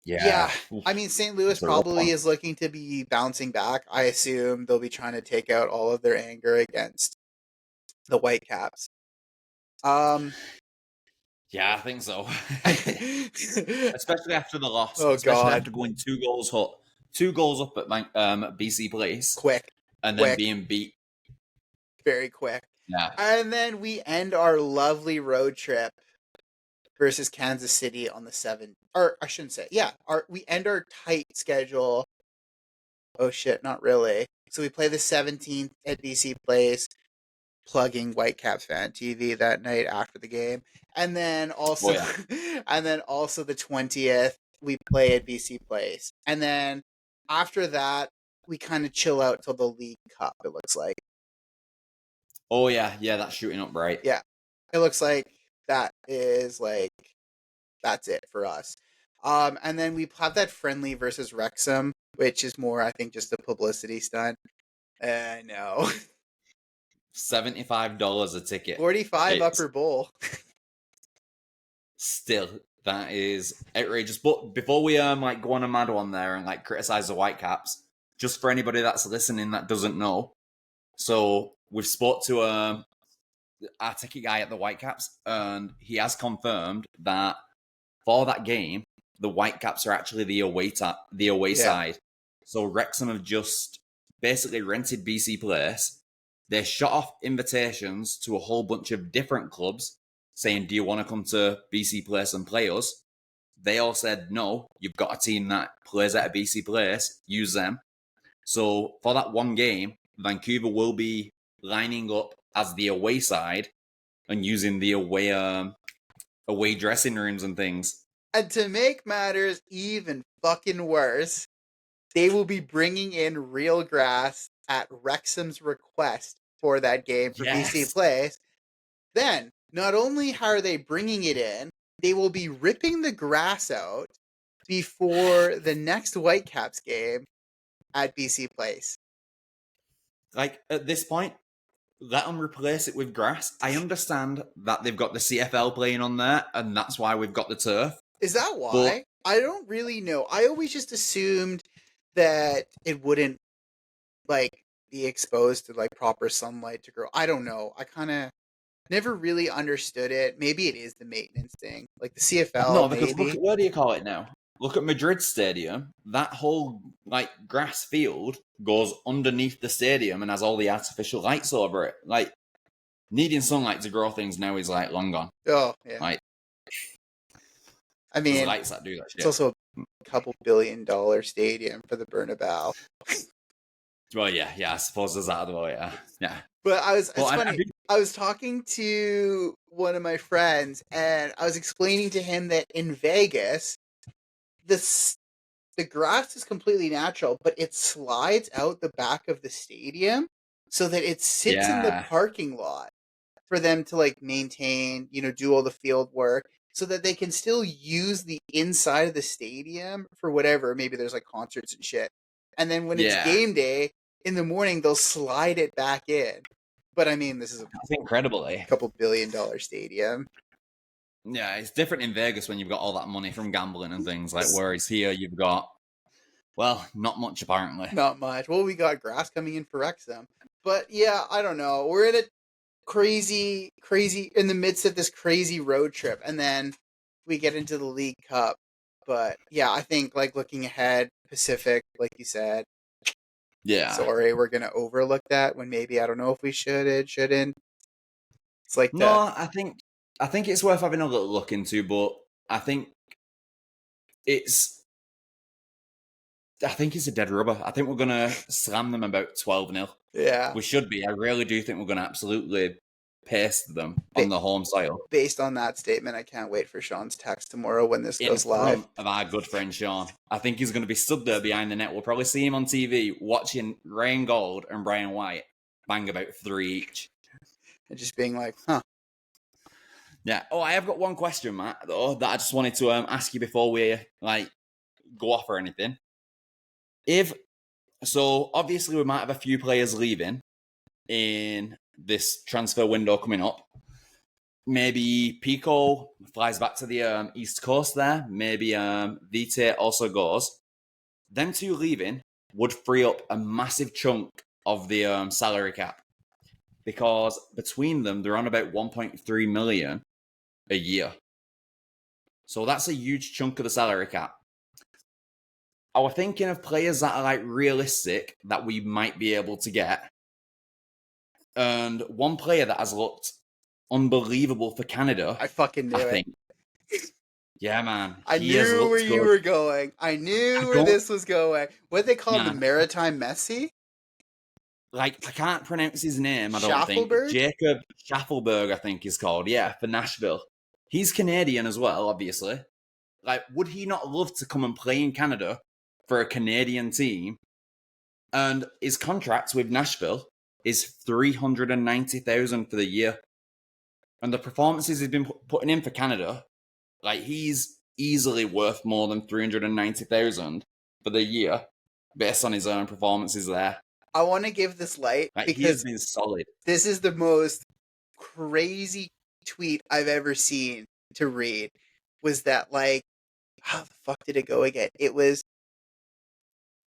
Yeah, yeah, oof, I mean St. Louis it's a rough probably one. is looking to be bouncing back. I assume they'll be trying to take out all of their anger against the Whitecaps. Um, Yeah, I think so. Especially after the loss, oh especially God, after going 2 goals up at BC Place quick, and then quick, being beat. very quick. Yeah, And then we end our lovely road trip versus Kansas City on the 7th. Or I shouldn't say. Yeah, we end our tight schedule. Oh shit, not really. So we play the 17th at BC Place, plugging Whitecaps fan TV that night after the game. And then oh also yeah, and then also the 20th we play at BC Place. And then after that, we kind of chill out till the League Cup, it looks like. Oh, yeah, that's shooting up right. Yeah. It looks like that is like, that's it for us. And then we have that friendly versus Wrexham, which is more, I think, just a publicity stunt. No. $75 a ticket. 45 It's- upper bowl. Still, that is outrageous. But before we like go on a mad one there and like criticize the Whitecaps, just for anybody that's listening that doesn't know, so we've spoke to our ticket guy at the Whitecaps, and he has confirmed that for that game, the Whitecaps are actually the away side. So Wrexham have just basically rented BC Place. They shot off invitations to a whole bunch of different clubs saying, do you want to come to BC Place and play us? They all said, no, you've got a team that plays at a BC Place, use them. So for that one game, Vancouver will be lining up as the away side and using the away dressing rooms and things. And to make matters even fucking worse, they will be bringing in real grass at Wrexham's request for that game for BC Place. Then, not only are they bringing it in, they will be ripping the grass out before the next Whitecaps game at BC Place. Like, at this point, let them replace it with grass. I understand that they've got the CFL playing on there, and that's why we've got the turf. Is that why? I don't really know. I always just assumed that it wouldn't, like, be exposed to, like, proper sunlight to grow. I don't know. I kind of never really understood it. Maybe it is the maintenance thing. Like, the CFL, No, because maybe. look at, what do you call it now? Look at Madrid Stadium. That whole, like, grass field goes underneath the stadium and has all the artificial lights over it. Like, needing sunlight to grow things now is, like, long gone. Oh, yeah. Like, I mean, there's lights that do that shit. It's also a couple $1 billion stadium for the Bernabeu. Well, yeah, I suppose there's that as well, yeah. But it's Well, funny. I was talking to one of my friends, and I was explaining to him that in Vegas, the grass is completely natural, but it slides out the back of the stadium so that it sits in the parking lot for them to, like, maintain, do all the field work, so that they can still use the inside of the stadium for whatever. Maybe there's, like, concerts and shit. And then when it's game day, in the morning, they'll slide it back in. But, I mean, this is incredibly couple $1 billion stadium. Yeah, it's different in Vegas when you've got all that money from gambling and things, like, whereas here you've got, well, not much apparently. Not much. Well, we got grass coming in for Wrexham. But, yeah, I don't know. We're in a crazy, in the midst of this crazy road trip, and then we get into the League Cup. But, yeah, I think, like, looking ahead, Pacific, like you said, sorry, we're gonna overlook that when maybe, I don't know if we shouldn't. It's like I think it's worth having a little look into, but I think it's a dead rubber. I think we're gonna slam them about 12-0. Yeah, we should be. I really do think we're gonna absolutely paste them on the home soil. Based on that statement, I can't wait for Sean's text tomorrow when this goes live. In front of our good friend Sean. I think he's going to be stood there behind the net. We'll probably see him on TV watching Ryan Gold and Brian White bang about 3 each. And just being like, huh. Yeah. Oh, I have got one question, Matt, though, that I just wanted to ask you before we, like, go off or anything. So, obviously, we might have a few players leaving in this transfer window coming up. Maybe Pico flies back to the East Coast there. Maybe Vite also goes. Them two leaving would free up a massive chunk of the salary cap. Because between them, they're on about 1.3 million a year. So that's a huge chunk of the salary cap. I was thinking of players that are, like, realistic that we might be able to get. And one player that has looked unbelievable for Canada. I fucking knew it. Yeah, man. I knew where you were going. I knew where this was going. What they call the Maritime Messi? Like, I can't pronounce his name, I don't think. Jacob Schaffelberg, I think he's called. Yeah, for Nashville. He's Canadian as well, obviously. Like, would he not love to come and play in Canada for a Canadian team, and his contract with Nashville is $390,000 for the year. And the performances he's been putting in for Canada, like he's easily worth more than $390,000 for the year, based on his own performances there. I want to give this light Like he has because been solid. this is the most crazy tweet I've ever seen to read. Was that like, how the fuck did it go again? It was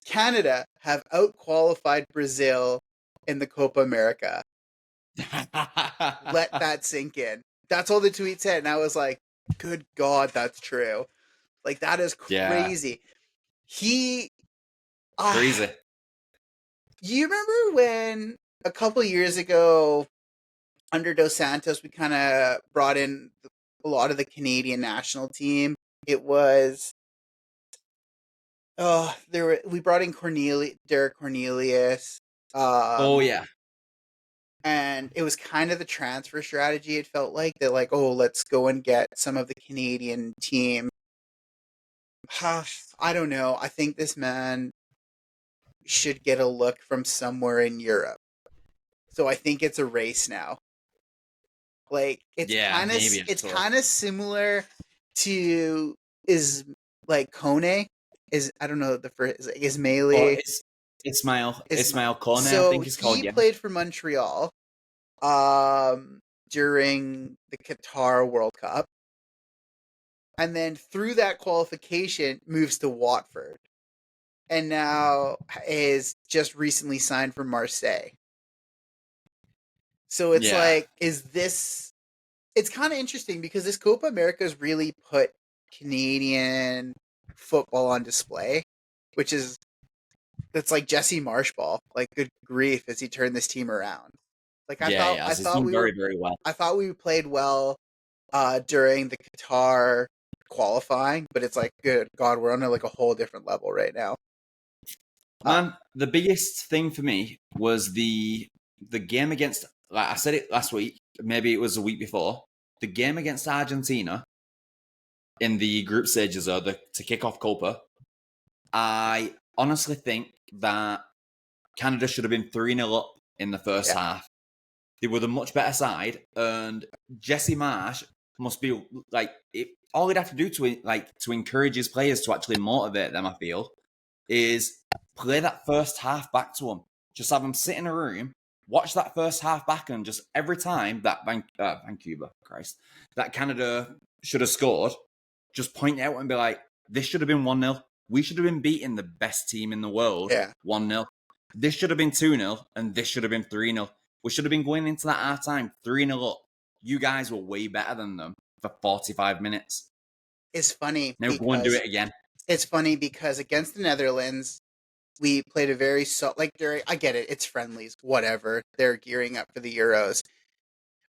Canada have outqualified Brazil in the Copa America. Let that sink in. That's all the tweet said, and I was like, good God, that's true. Like, that is Yeah. crazy. He... Crazy. You remember when a couple years ago, under Dos Santos, we kind of brought in a lot of the Canadian national team? It was... we brought in Derek Cornelius. Oh, yeah. And it was kind of the transfer strategy. It felt like that, like, oh, let's go and get some of the Canadian team. I don't know. I think this man should get a look from somewhere in Europe. So I think it's a race now. Like it's kind of similar to Kone is, I don't know the first, Ismaili. Oh, it's Ismail Kone, so I think it's called. He played for Montreal during the Qatar World Cup. And then through that qualification moves to Watford. And now is just recently signed for Marseille. So it's like, it's kind of interesting because this Copa America has really put Canadian football on display, that's like Jesse Marshball. Like, good grief, as he turned this team around. Like I thought we very, very well. I thought we played well during the Qatar qualifying, but it's like, good God, we're on like a whole different level right now. Man, the biggest thing for me was the game against, like I said it last week, maybe it was a week before, the game against Argentina in the group stages to kick off Copa. I honestly think that Canada should have been 3-0 up in the first half. They were the much better side, and Jesse Marsh must be like, all he'd have to do to encourage his players to actually motivate them, I feel, is play that first half back to them. Just have them sit in a room, watch that first half back, and just every time that that Canada should have scored, just point out and be like, this should have been 1-0. We should have been beating the best team in the world 1-0. This should have been 2-0, and this should have been 3-0. We should have been going into that half time 3-0 up. You guys were way better than them for 45 minutes. It's funny. Now go and do it again. It's funny because against the Netherlands, we played a very I get it. It's friendlies, whatever. They're gearing up for the Euros.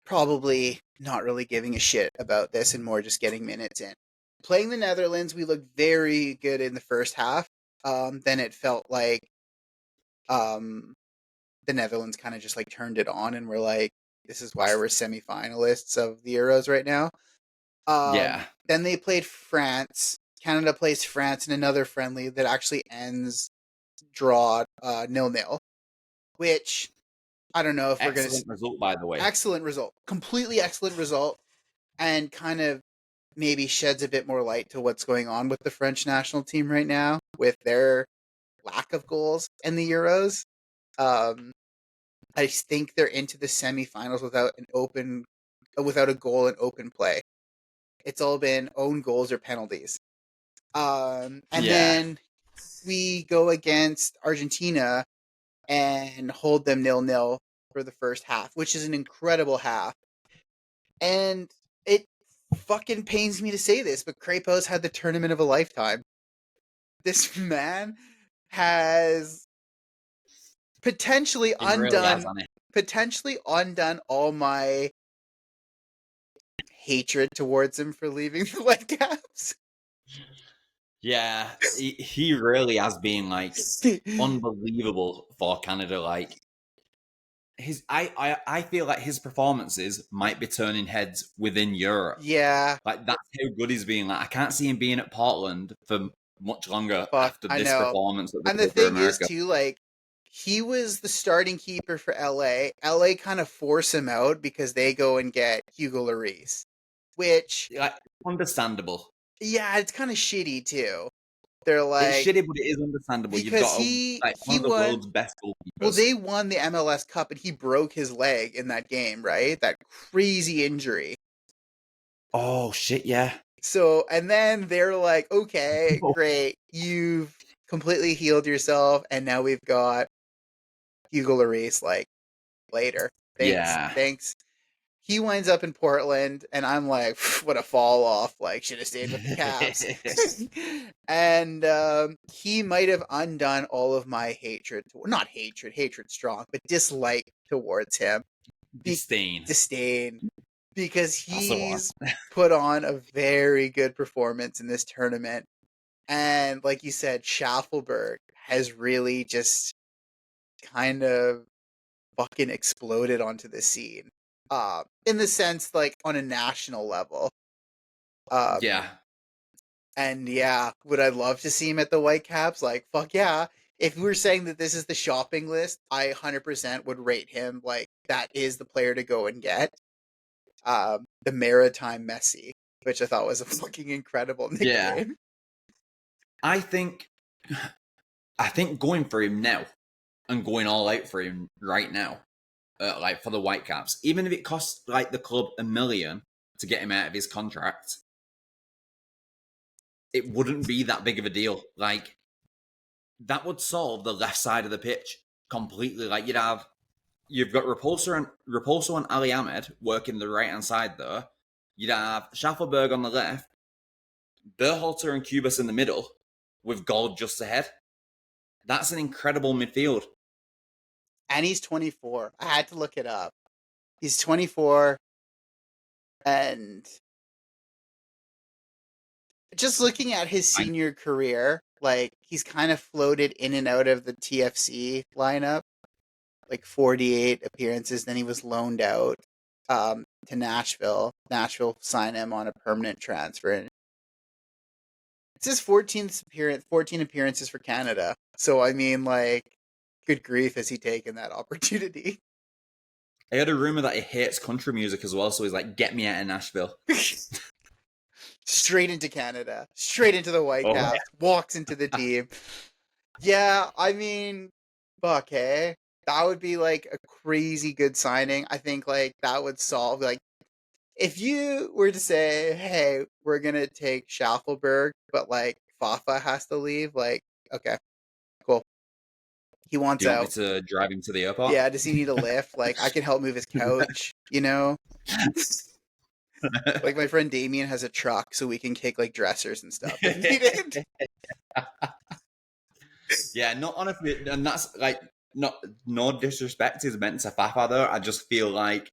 Probably not really giving a shit about this and more just getting minutes in. Playing the Netherlands, we looked very good in the first half. Then it felt like the Netherlands kind of just like turned it on, and we're like, this is why we're semifinalists of the Euros right now. Then they played France. Canada plays France in another friendly that actually ends draw 0-0, which I don't know if we're going to... Excellent result, by the way. Excellent result. Completely excellent result, and kind of maybe sheds a bit more light to what's going on with the French national team right now with their lack of goals in the Euros. I think they're into the semifinals without a goal in open play. It's all been own goals or penalties. Then we go against Argentina and hold them 0-0 for the first half, which is an incredible half. And it fucking pains me to say this, but Crepos had the tournament of a lifetime. This man has potentially undone all my hatred towards him for leaving the Whitecaps. Yeah, he really has been like unbelievable for Canada. Like I feel like his performances might be turning heads within Europe. Yeah, like that's how good he's been. Like I can't see him being at Portland for much longer Fuck, after I this know. performance that they And the did for thing is, America. too, like, he was the starting keeper for LA. LA kind of force him out because they go and get Hugo Lloris, which, Like, understandable. yeah, it's kind of shitty, too. They're It's like, shitty, but it is understandable. You've because got he like one he of the won. world's best Well, goalkeepers. they won the MLS Cup, and he broke his leg in that game, right? That crazy injury. Oh shit! Yeah. So, and then they're like, okay, great, you've completely healed yourself, and now we've got Hugo Lloris, like, later. Thanks, Yeah. thanks. He winds up in Portland, and I'm like, what a fall off. Like, should have stayed with the Caps. And he might have undone all of my hatred. Not hatred, hatred strong, but dislike towards him. Disdain. Disdain. Because That's the one. he's put on a very good performance in this tournament. And like you said, Schaffelberg has really just kind of fucking exploded onto the scene. In the sense, like, on a national level. Yeah. And yeah, would I love to see him at the Whitecaps? Like, fuck yeah. If we were saying that this is the shopping list, I 100% would rate him like that is the player to go and get. The Maritime Messi, which I thought was a fucking incredible Yeah. nickname. I think going for him now and going all out for him right now, like for the Whitecaps, even if it costs like the club $1 million to get him out of his contract, it wouldn't be that big of a deal. Like that would solve the left side of the pitch completely. Like you've got Repulso and Ali Ahmed working the right hand side there. You'd have Schaffelberg on the left, Berhalter and Cubas in the middle, with Gold just ahead. That's an incredible midfield. And he's 24. I had to look it up. He's 24, and just looking at his senior career, like, he's kind of floated in and out of the TFC lineup, like 48 appearances. Then he was loaned out to Nashville. Nashville signed him on a permanent transfer. And it's his 14 appearances for Canada. So, I mean, like, good grief, has he taken that opportunity? I heard a rumor that he hates country music as well, so he's like, "Get me out of Nashville." Straight into Canada, straight into the Oh, Whitecaps, walks into the team. Yeah, I mean, fuck, hey, that would be like a crazy good signing. I think like that would solve like if you were to say, hey, we're gonna take Schaffelberg, but like Fafa has to leave. Like, okay, cool. He do wants you want me out. to drive him to the airport? Yeah, does he need a lift? Like, I can help move his couch. You know, like my friend Damien has a truck, so we can kick like dressers and stuff if needed. Yeah, not honestly, and that's like not no disrespect is meant to Fafa though. I just feel like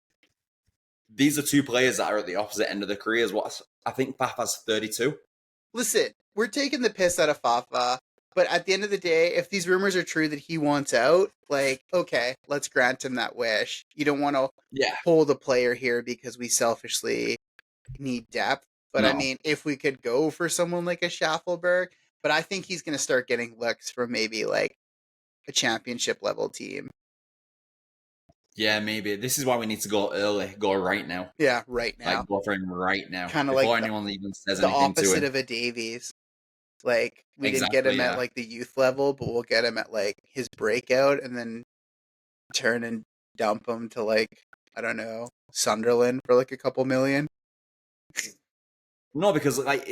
these are two players that are at the opposite end of their careers. What I think Fafa's 32. Listen, we're taking the piss out of Fafa, but at the end of the day, if these rumors are true that he wants out, like, okay, let's grant him that wish. You don't want to Yeah, hold a player here because we selfishly need depth. But I no, mean, if we could go for someone like a Schaffelberg, but I think he's going to start getting looks from maybe like a championship level team. yeah, maybe this is why we need to go early, go right now, Yeah, right now. like go for him right now Kind of like before anyone even says the anything to opposite him. of a Davies. Like, we didn't get Exactly, him at yeah. like the youth level, but we'll get him at like his breakout and then turn and dump him to like, I don't know, Sunderland for like a couple million. No, because like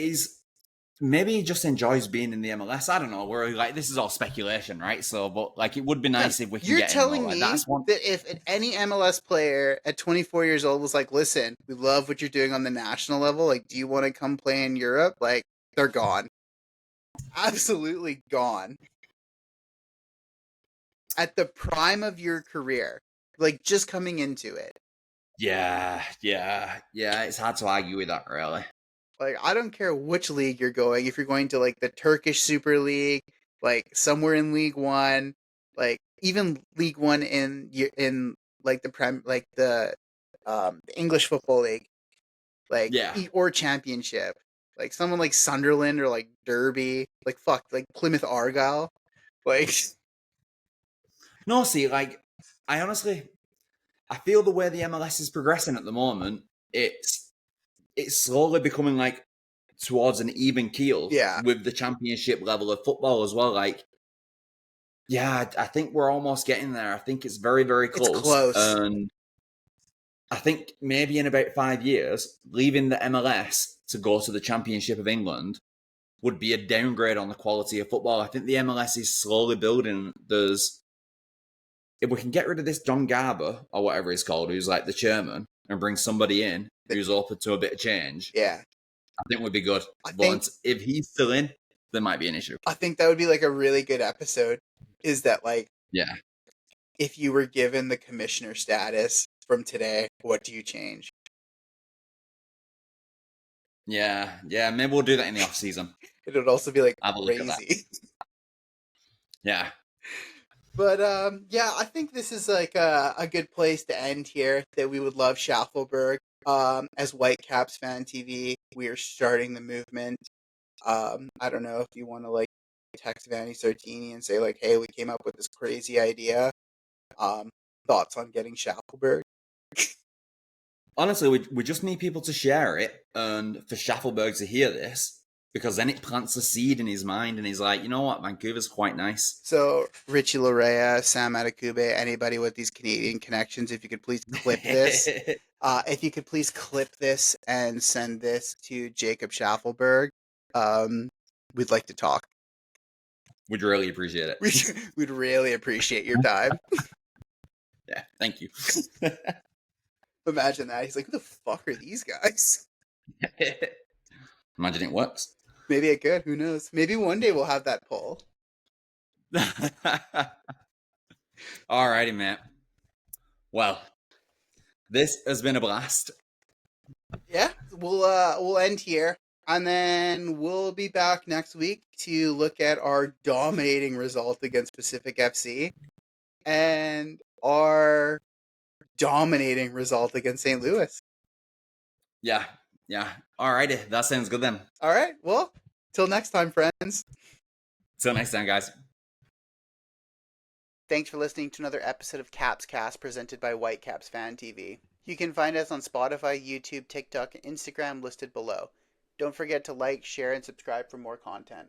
maybe he just enjoys being in the MLS. I don't know. We're like this is all speculation, right? So, but like it would be Yeah, nice if we can you're get him though. telling Like me that's one. that if any MLS player at 24 years old was like, listen, we love what you're doing on the national level. Like, do you want to come play in Europe? Like, they're gone. Absolutely gone. At the prime of your career, like just coming into it. Yeah, yeah, yeah. It's hard to argue with that, really. Like, I don't care which league you're going. If you're going to like the Turkish Super League, like somewhere in League One, like even League One in like the English Football League, like Yeah, or Championship. Like someone like Sunderland or like Derby, like fuck, like Plymouth Argyle, like No, see, like I honestly, I feel the way the MLS is progressing at the moment, it's slowly becoming like towards an even keel yeah, with the championship level of football as well. Like, yeah, I think we're almost getting there. I think it's very, very it's close. close. And I think maybe in about 5 years, leaving the MLS to go to the Championship of England would be a downgrade on the quality of football. I think the MLS is slowly building. If we can get rid of this John Garber or whatever he's called, who's like the chairman, and bring somebody in who's open to a bit of change, Yeah, I think would be good. I But think if he's still in, there might be an issue. I think that would be like a really good episode. Is that like Yeah. if you were given the commissioner status from today, what do you change? Yeah. Yeah. Maybe we'll do that in the off season. It would also be like Have a look at that. crazy. Yeah. But yeah, I think this is like a good place to end here. That we would love Schaffelberg. As Whitecaps Fan TV, we are starting the movement. I don't know if you want to like text Vanny Sartini and say like, "Hey, we came up with this crazy idea." Thoughts on getting Schaffelberg? Honestly, we just need people to share it and for Schaffelberg to hear this because then it plants a seed in his mind and he's like, you know what, Vancouver's quite nice. So, Richie Larea, Sam Adekube, anybody with these Canadian connections, if you could please clip this. If you could please clip this and send this to Jacob Schaffelberg, we'd like to talk. We'd really appreciate it. We'd really appreciate your time. Yeah, thank you. Imagine that. He's like, who the fuck are these guys? Imagine it works. Maybe it could. Who knows? Maybe one day we'll have that poll. Alrighty, Matt. Well, this has been a blast. Yeah, we'll end here, and then we'll be back next week to look at our dominating result against Pacific FC and our dominating result against St. Louis. Yeah. Alrighty, that sounds good then. All right. Well, till next time, friends. Till next time, guys. Thanks for listening to another episode of Caps Cast presented by Whitecaps Fan TV. You can find us on Spotify, YouTube, TikTok, and Instagram listed below. Don't forget to like, share, and subscribe for more content.